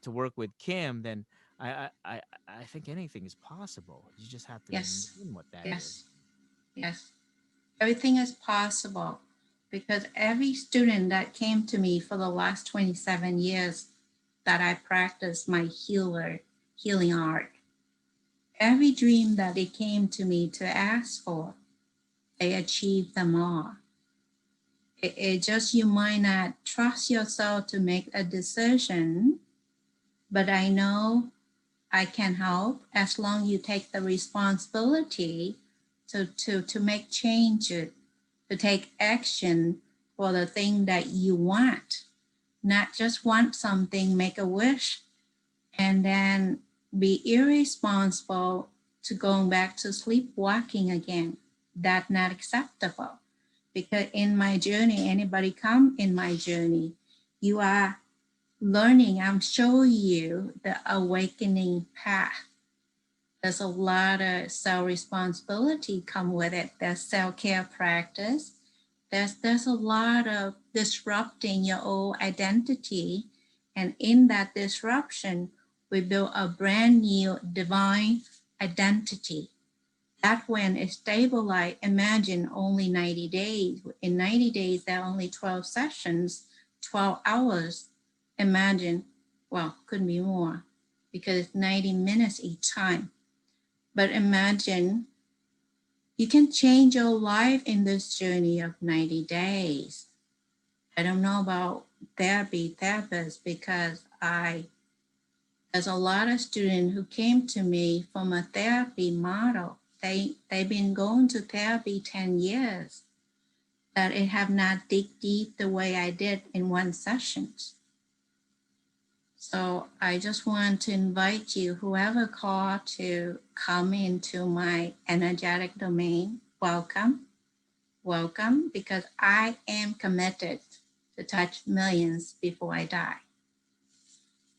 work with Kim, then I think anything is possible. You just have to Yes. name what that is. Yes. Yes. Everything is possible because every student that came to me for the last 27 years that I practiced my healing art, every dream that they came to me to ask for, they achieved them all. It just you might not trust yourself to make a decision, but I know I can help as long you take the responsibility to make changes, to take action for the thing that you want, not just want something, make a wish, and then be irresponsible to going back to sleepwalking again. That's not acceptable. Because in my journey, anybody come in my journey, you are learning, I'm showing you the awakening path. There's a lot of self-responsibility come with it. There's self-care practice. There's a lot of disrupting your old identity. And in that disruption, we build a brand new divine identity. That when it's stabilized, imagine only 90 days. In 90 days, there are only 12 sessions, 12 hours. Imagine, well, could be more because it's 90 minutes each time. But imagine you can change your life in this journey of 90 days. I don't know about therapists because there's a lot of students who came to me from a therapy model. They've been going to therapy 10 years, that it have not dig deep the way I did in one session. So I just want to invite you, whoever called to come into my energetic domain, welcome, welcome, because I am committed to touch millions before I die.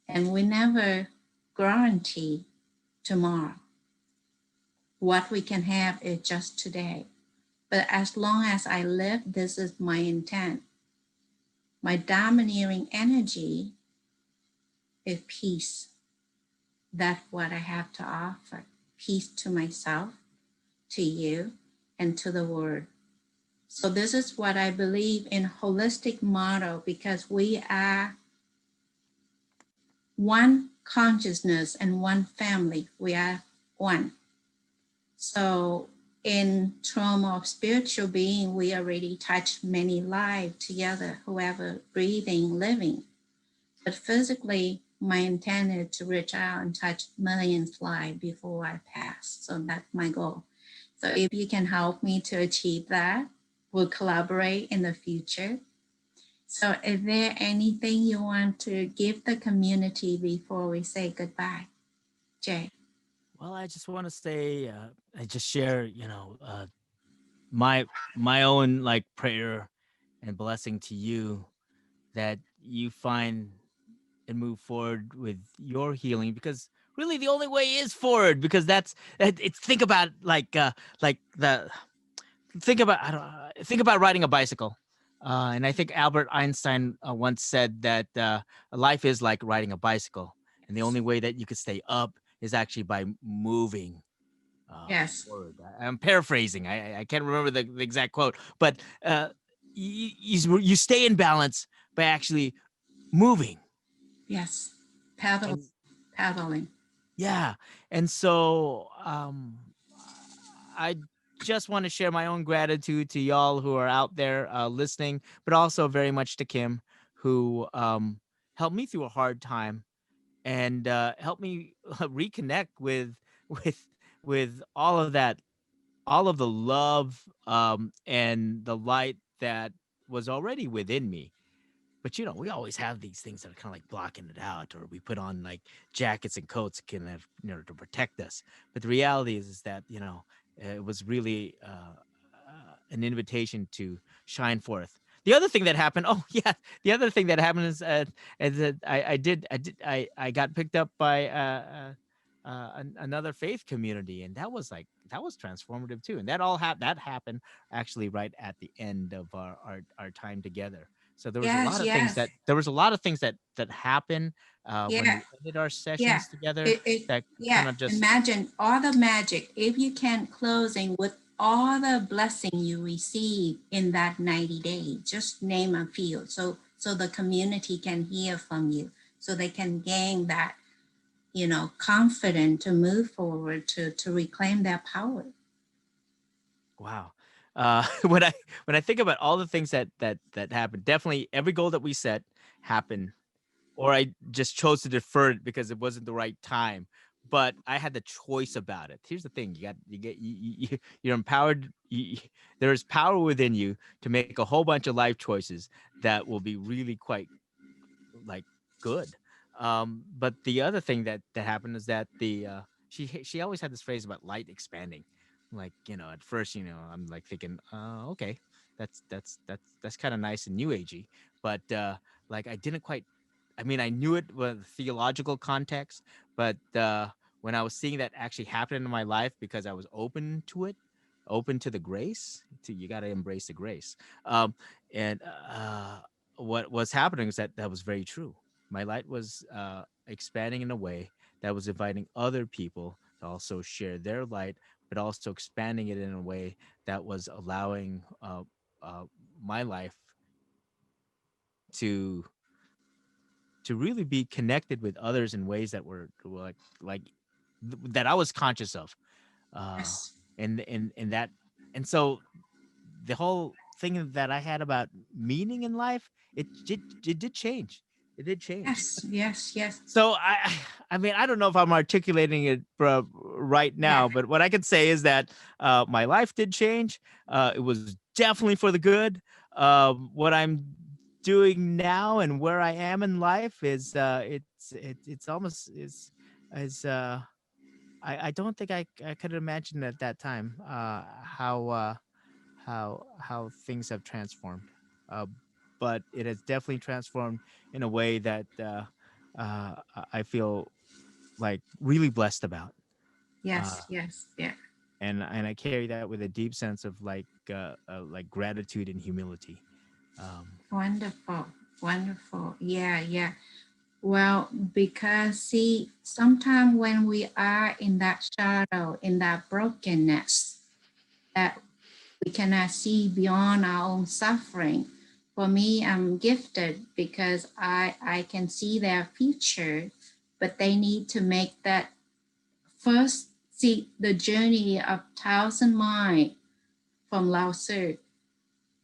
And we never guarantee tomorrow. What we can have is just today. But as long as I live, this is my intent. My domineering energy is peace. That's what I have to offer. Peace to myself, to you, and to the world. So this is what I believe in holistic model, because we are one consciousness and one family. We are one. So in terms of spiritual being, we already touched many lives together, whoever breathing, living. But physically, my intent is to reach out and touch millions lives before I pass. So that's my goal. So if you can help me to achieve that, we'll collaborate in the future. So is there anything you want to give the community before we say goodbye, Jay? Well, I just want to say, I just share, my my own like prayer and blessing to you that you find and move forward with your healing, because really the only way is forward, because it's think about like the think about I don't think about riding a bicycle. And I think Albert Einstein once said that life is like riding a bicycle, and the only way that you could stay up is actually by moving Yes, forward. I'm paraphrasing. I can't remember the exact quote, but you stay in balance by actually moving. yes. Paddle, And paddling. yeah, and so I just want to share my own gratitude to y'all who are out there listening, but also very much to Kim, who helped me through a hard time and helped me reconnect with with all of that, all of the love and the light that was already within me. But we always have these things that are kind of like blocking it out, or we put on like jackets and coats kind of to protect us. But the reality is that it was really an invitation to shine forth. The other thing that happened, oh yeah, the other thing that happened is that I got picked up by another faith community, and that was transformative too. And that happened actually right at the end of our time together. So there was a Yes, lot of things yes. that happened when Yeah, we ended our yeah. sessions together It that yeah. kind of just Imagine all the magic. If you can closing with all the blessing you receive in that 90 days, just name a few. So the community can hear from you. So they can gain that, confident to move forward to reclaim their power. wow. When I think about all the things that happened, definitely every goal that we set happened, or I just chose to defer it because it wasn't the right time. But I had the choice about it. Here's the thing: you're empowered. There is power within you to make a whole bunch of life choices that will be really quite like good. But the other thing that happened is that she always had this phrase about light expanding. Like at first, I'm like thinking, okay, that's kind of nice and new agey, but like I mean, I knew it with theological context, but when I was seeing that actually happen in my life because I was open to it, open to the grace, to you got to embrace the grace. Um, and what was happening is that that was very true. My light was expanding in a way that was inviting other people to also share their light, but also expanding it in a way that was allowing uh, my life to really be connected with others in ways that were like that I was conscious of, uh, Yes. and that, and so the whole thing that I had about meaning in life, it did change. It did change. Yes. Yes. Yes. So I mean, I don't know if I'm articulating it right Yeah. now, but what I can say is that my life did change. It was definitely for the good. What I'm doing now and where I am in life is it's almost is I don't think I could imagine at that time how things have transformed. Uh, but it has definitely transformed in a way that I feel like really blessed about. Uh, Yes. Yes. Yeah. and I carry that with a deep sense of like gratitude and humility. Wonderful. Wonderful. Yeah. Yeah. Well, because see, sometimes when we are in that shadow, in that brokenness, that we cannot see beyond our own suffering. For me, I'm gifted because I can see their future, but they need to make that first see the journey of 1,000 miles from Lao Tzu,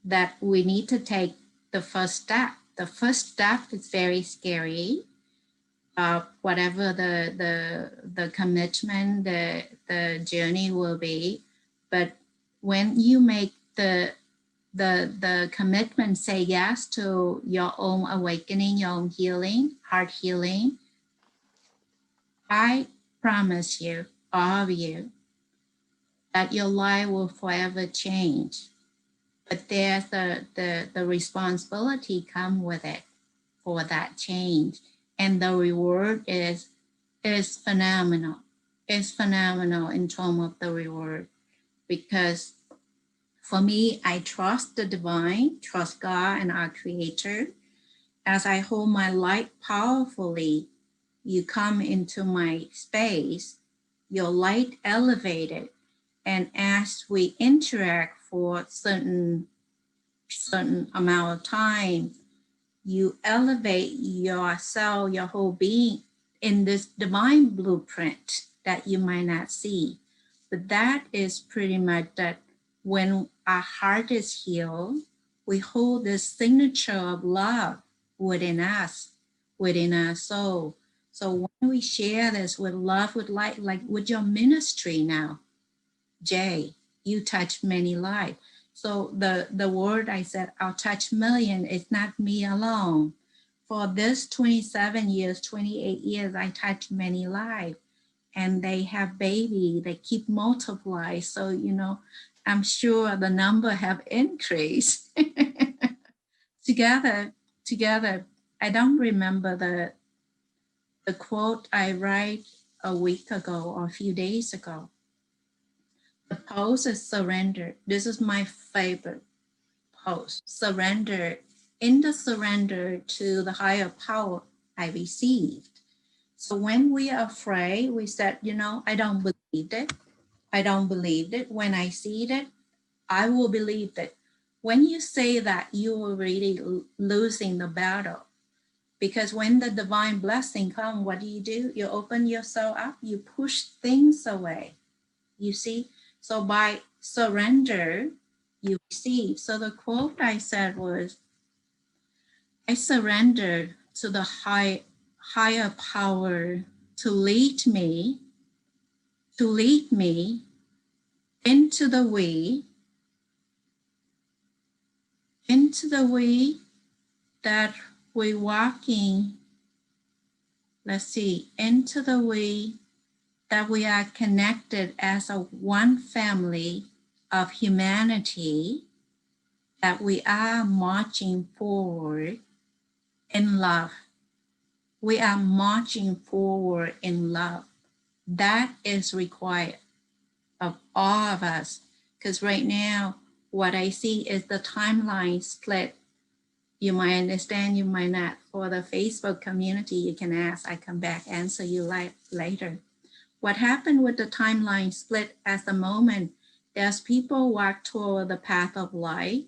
that we need to take the first step. The first step is very scary. Whatever the commitment, the journey will be, but when you make the commitment, say yes to your own awakening, your own healing, heart healing, I promise you, all of you, that your life will forever change. But there's the responsibility come with it for that change. And the reward is phenomenal. It's phenomenal in terms of the reward. Because for me, I trust the divine, trust God and our creator. As I hold my light powerfully, you come into my space, your light elevated. And as we interact for certain amount of time, you elevate yourself, your whole being in this divine blueprint that you might not see. But that is pretty much that when our heart is healed, we hold this signature of love within us, within our soul. So when we share this with love, with light, like with your ministry now, Jay, you touch many lives. So the word I said, I'll touch million, it's not me alone. For this 27 years, 28 years, I touch many lives, and they have baby, they keep multiply. So, I'm sure the number have increased. together, together, I don't remember the quote I write a week ago or a few days ago. The pose is surrender. This is my favorite pose. Surrender. In the surrender to the higher power I received. So when we are afraid, we said, I don't believe it. I don't believe it. When I see it, I will believe it. When you say that, you are really losing the battle. Because when the divine blessing comes, what do? You open yourself up, you push things away. You see? So by surrender, you receive. So the quote I said was, I surrender to the higher power to lead me into the way, that we're walking, let's see, into the way that we are connected as a one family of humanity, that we are marching forward in love, We are marching forward in love. That is required of all of us. Because right now, what I see is the timeline split. You might understand, you might not. For the Facebook community, you can ask, I come back, answer you later. What happened with the timeline split at the moment? There's people walk toward the path of light.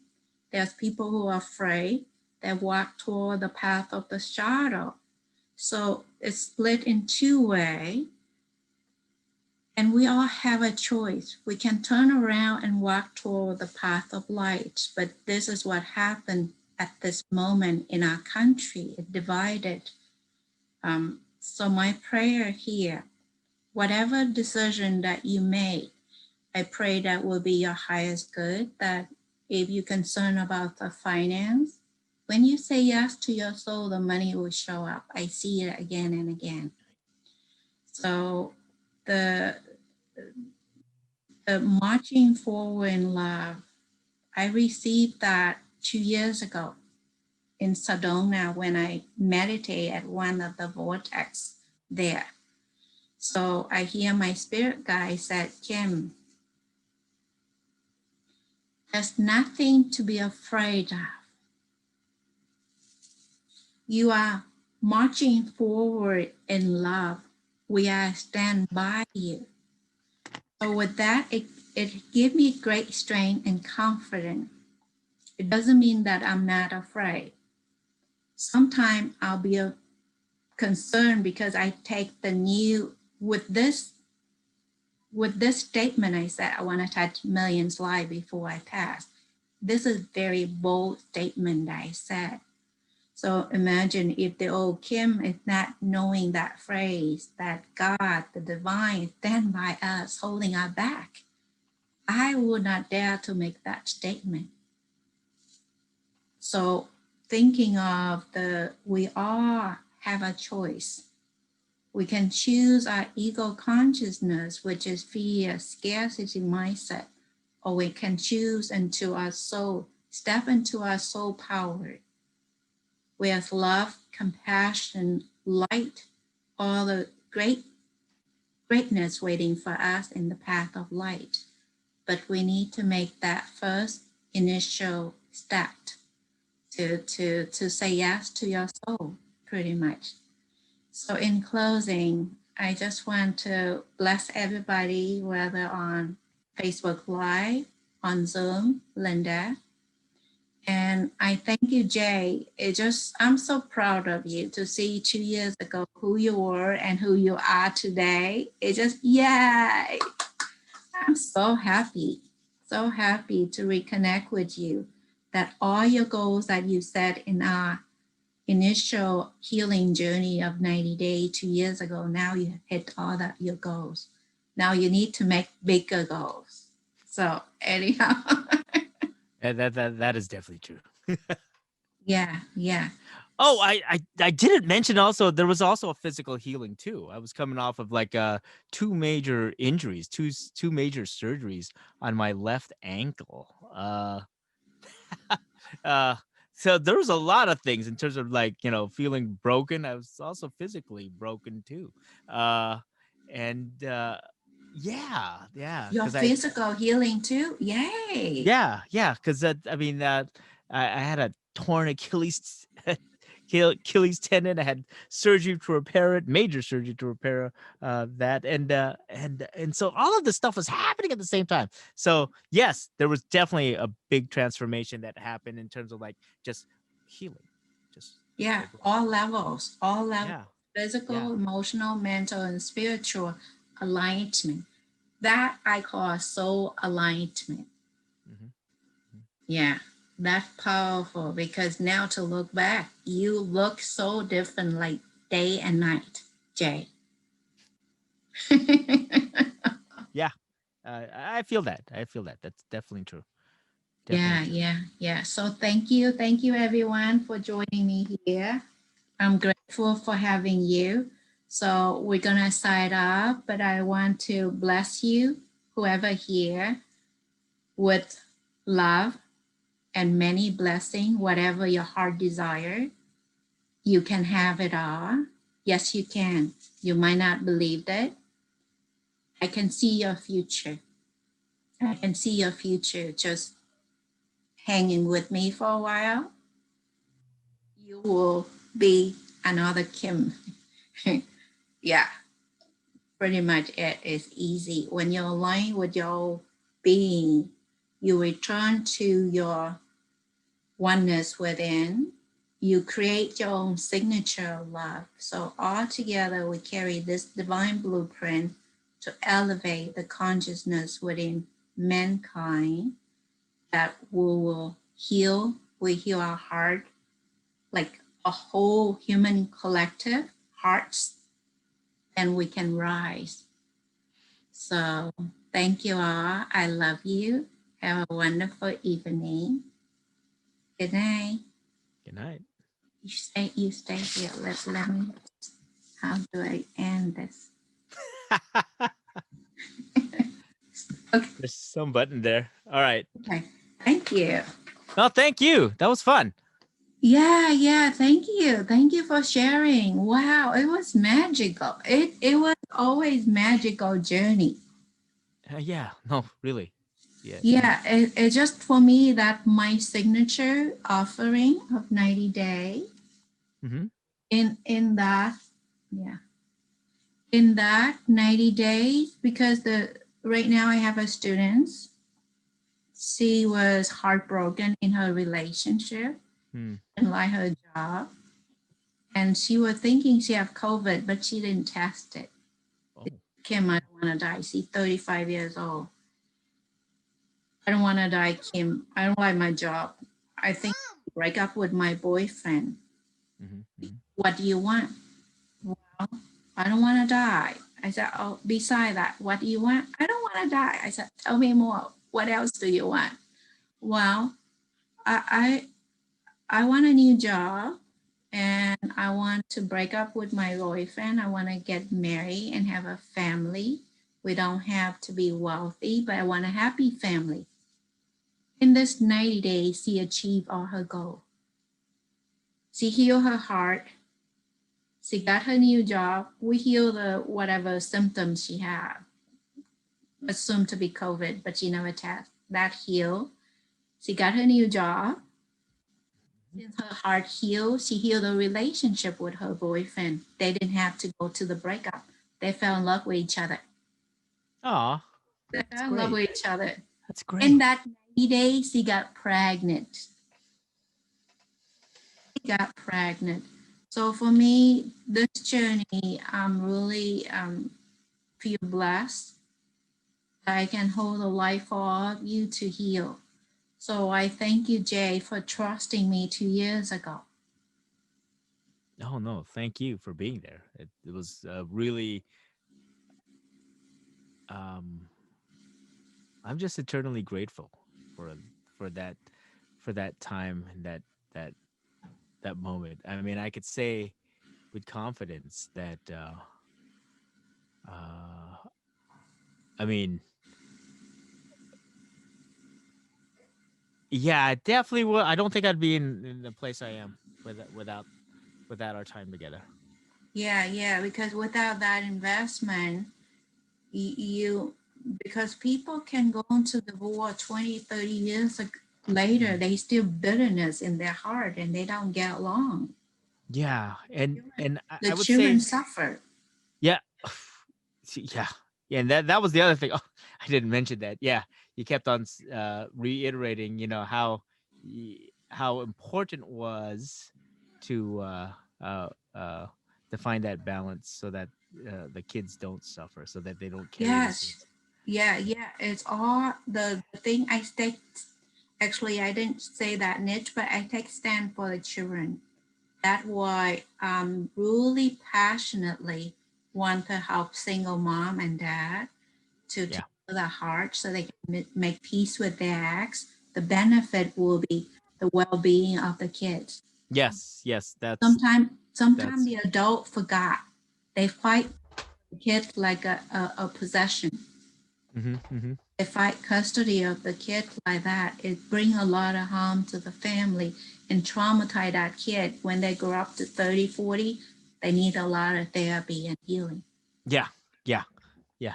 There's people who are afraid that walk toward the path of the shadow. So it's split in two ways. And we all have a choice. We can turn around and walk toward the path of light. But this is what happened at this moment in our country. It divided. So my prayer here, whatever decision that you made, I pray that will be your highest good, that if you're concerned about the finance, when you say yes to your soul, the money will show up. I see it again and again. So the marching forward in love, I received that 2 years ago in Sedona when I meditate at one of the vortex there. So I hear my spirit guide said, Kim, there's nothing to be afraid of. You are marching forward in love. We are stand by you. So with that, it gave me great strength and confidence. It doesn't mean that I'm not afraid. Sometimes I'll be concerned because I take the new, with this statement I said, I want to touch millions lives before I pass. This is very bold statement that I said. So imagine if the old Kim is not knowing that phrase, that God, the divine, stand by us, holding our back. I would not dare to make that statement. So thinking of we all have a choice. We can choose our ego consciousness, which is fear, scarcity mindset, or we can choose into our soul, step into our soul power. We have love, compassion, light, all the greatness waiting for us in the path of light. But we need to make that first initial step to say yes to your soul, pretty much. So in closing, I just want to bless everybody, whether on Facebook Live, on Zoom, Linda. And I thank you, Jay. I'm so proud of you to see 2 years ago who you were and who you are today. Yay! I'm so happy to reconnect with you, that all your goals that you set in our initial healing journey of 90 days 2 years ago, now you hit all your goals. Now you need to make bigger goals. So anyhow. That is definitely true. Yeah. Oh, I didn't mention also there was also a physical healing too. I was coming off of like two major injuries, two major surgeries on my left ankle. Uh so there was a lot of things in terms of like, feeling broken. I was also physically broken too. And yeah, Your because I physical healing too. Yay. yeah, because I mean, I had a torn Achilles Achilles tendon. I had surgery to repair it, major surgery to repair that, and so all of this stuff was happening at the same time. So yes, there was definitely a big transformation that happened in terms of like just healing, just Yeah, overall. all levels, Yeah, yeah. physical, emotional, mental, and spiritual alignment. That I call soul alignment. Hmm. Yeah, that's powerful because now to look back, you look so different like day and night, Jay. Yeah, I feel that. I feel that. That's definitely true. Definitely Yeah, true. yeah. So thank you. Thank you everyone for joining me here. I'm grateful for having you. So we're gonna sign off, but I want to bless you, whoever here, with love and many blessing, whatever your heart desire. You can have it all. Yes, you can. You might not believe that. I can see your future. I can see your future just hanging with me for a while. You will be another Kim. Yeah, pretty much it is easy. When you're aligned with your being, you return to your oneness within. You create your own signature of love. So all together we carry this divine blueprint to elevate the consciousness within mankind that will heal. We heal our heart like a whole human collective hearts, and we can rise. So thank you all. I love you. Have a wonderful evening. Good night. Good night. You stay here. Let me, how do I end this? Okay. There's some button there. All right. Okay. Thank you. No, thank you. That was fun. Yeah. Thank you. Thank you for sharing. Wow, it was magical. It was always magical journey. Yeah. No, really. Yeah. Yeah, it just for me that my signature offering of 90 day Mm-hmm. in that, yeah, in that 90 days, because the right now I have a student. She was heartbroken in her relationship Mm. and like her job, and she was thinking she have COVID, but she didn't test it. Oh. Kim, I don't want to die. She's 35 years old. I don't want to die, Kim. I don't like my job. I think I'll break up with my boyfriend. Mm-hmm. Mm-hmm. What do you want? Well, I don't want to die. I said, oh, beside that, what do you want? I don't want to die. I said, tell me more. What else do you want? Well, I I want a new job, and I want to break up with my boyfriend. I want to get married and have a family. We don't have to be wealthy, but I want a happy family. In this 90 days, she achieved all her goals. She healed her heart. She got her new job. We healed the whatever symptoms she had, assumed to be COVID, but she never tested. That healed. She got her new job. Since her heart healed, she healed the relationship with her boyfriend. They didn't have to go to the breakup. They fell in love with each other. Aw, They that's fell in love great. with each other. That's In great. that 90 days, she got pregnant. She got pregnant. So for me, this journey, I'm really feel blessed that I can hold a life for all of you to heal. So I thank you, Jay, for trusting me 2 years ago. Oh no, thank you for being there. It was really. Um, I'm just eternally grateful for for that for that time and that that moment. I mean, I could say with confidence that uh, I mean, yeah, I definitely would. I don't think I'd be in the place I am without our time together. Yeah, because without that investment, you, because people can go into the war 20, 30 years later, Mhm. they still bitterness in their heart and they don't get along. Yeah, and The I would children say suffer. yeah, yeah, yeah, and that was the other thing. Oh, I didn't mention that. Yeah, you kept on reiterating, how important was to uh, uh, to find that balance so that the kids don't suffer, so that they don't carry this. Yes. Yeah. It's all the thing I take. Actually, I didn't say that niche, but I take stand for the children. That's why really passionately want to help single mom and dad to Yeah. heal their heart so they can make peace with their ex. The benefit will be the well-being of the kids. Yes. Yes. Sometimes That's. the adult forgot. They fight the kid like a possession. Mm-hmm, mm-hmm. They fight custody of the kid like that. It bring a lot of harm to the family and traumatize that kid when they grow up to 30, 40. they need a lot of therapy and healing. Yeah, yeah, yeah.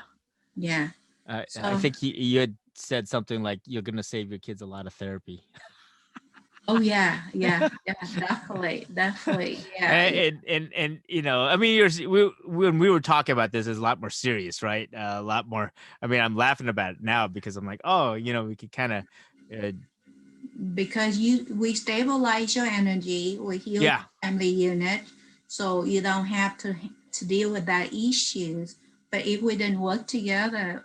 Yeah. I So, think you had said something like you're gonna save your kids a lot of therapy. oh yeah, yeah, yeah, definitely, definitely. Yeah, yeah. And I mean, when we were talking about this, it's a lot more serious, right? A lot more. I mean, I'm laughing about it now because I'm like, oh, we could kind of, uh, Because we stabilize your energy, we heal yeah. your family unit, so you don't have to deal with that issues. But if we didn't work together,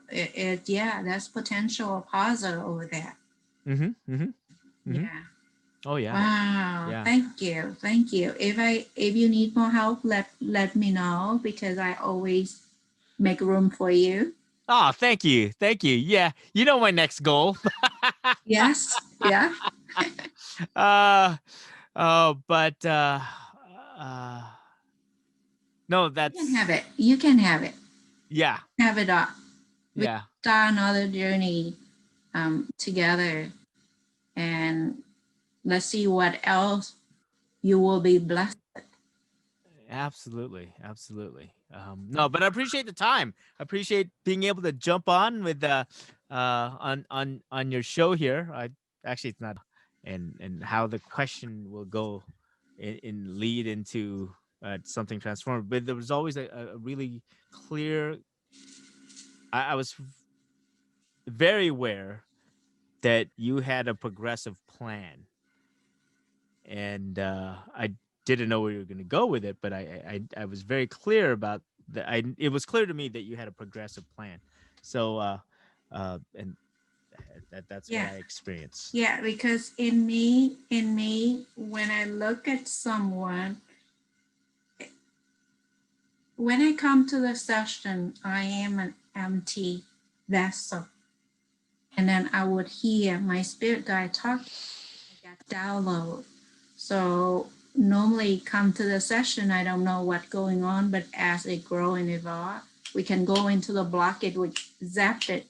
yeah, that's potential positive over there. Mm-hmm. Mm-hmm. Mm-hmm. Yeah. Oh yeah. Wow. Yeah. Thank you. Thank you. If you need more help, let me know because I always make room for you. Oh, thank you, thank you. Yeah, my next goal. Yes. Yeah. uh, but uh, no, You can that's have it. You can have it. yeah, Have it up. We yeah. start another journey together, and let's see what else you will be blessed. Absolutely, absolutely. No, but I appreciate the time. I appreciate being able to jump on with on your show here. I actually it's not and how the question will go in lead into something transformative. But there was always a really clear. I was very aware that you had a progressive plan, and I didn't know where you were going to go with it, but I was very clear about that. It was clear to me that you had a progressive plan. So and that's what Yeah. I experienced. Yeah, because in me, when I look at someone, when I come to the session, I am an empty vessel. And then I would hear my spirit guide talk, I got download. So normally come to the session, I don't know what's going on, but as it grow and evolve, we can go into the blockage, which zapped it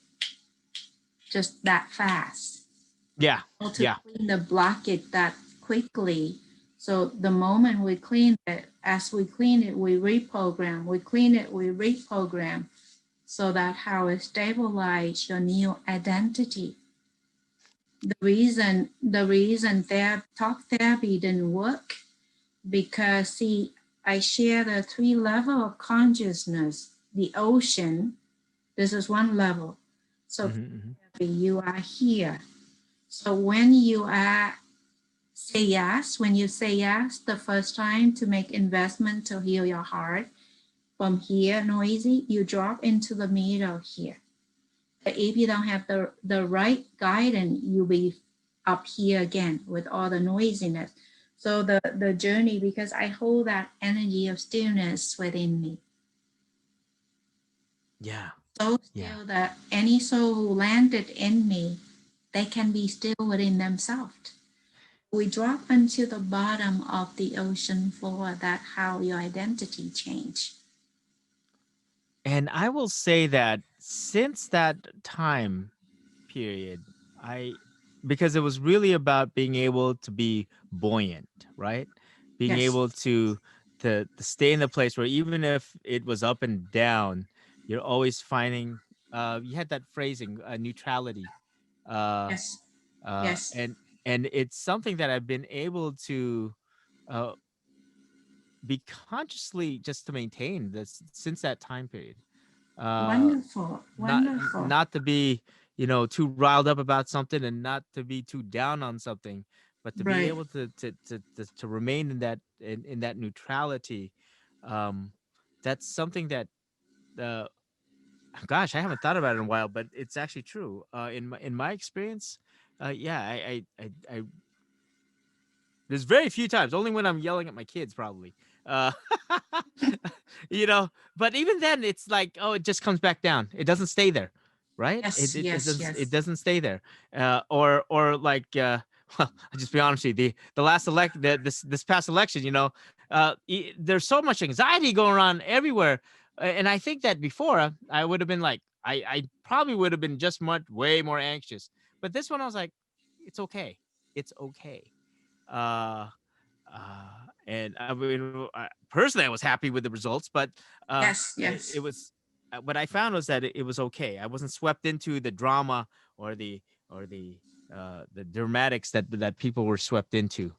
just that fast. Yeah, Able to yeah, clean the blockage that quickly. So the moment we clean it, as we clean it, we reprogram. We clean it, we reprogram. So that how it stabilize your new identity. The reason talk therapy didn't work because see, I share the three level of consciousness. The ocean, this is one level. So hmm you are here. So when you are when you say yes the first time to make investment to heal your heart, from here noisy, you drop into the middle here. But if you don't have the right guidance, you'll be up here again with all the noisiness. So the journey, because I hold that energy of stillness within me, yeah, so yeah. still that any soul who landed in me, they can be still within themselves. We drop into the bottom of the ocean floor. That how your identity change. And I will say that since that time period, I because it was really about being able to be buoyant, right? Being Yes. able to stay in the place where even if it was up and down, you're always finding you had that phrasing, neutrality. Uh Yes. Yes. and it's something that I've been able to uh be consciously just to maintain this since that time period. uh Wonderful. not Wonderful. not to be too riled up about something and not to be too down on something, but to be Right. able to remain in that neutrality. um that's something that uh gosh, I haven't thought about it in a while, but it's actually true. In my experience, yeah, I there's very few times, only when I'm yelling at my kids, probably. Uh, but even then, it's like, oh, it just comes back down. It doesn't stay there, right? Yes. Yes. It Yes. doesn't stay there. Or like, well, I'll just be honest with you. The last this past election, there's so much anxiety going on everywhere, and I think that before I would have been like, I probably would have been just way more anxious. But this one, I was like, it's okay. It's okay. uh, uh, And I mean, personally, I was happy with the results, but Yes, it yes. was what I found was that it was okay. I wasn't swept into the drama or the or the dramatics that people were swept into.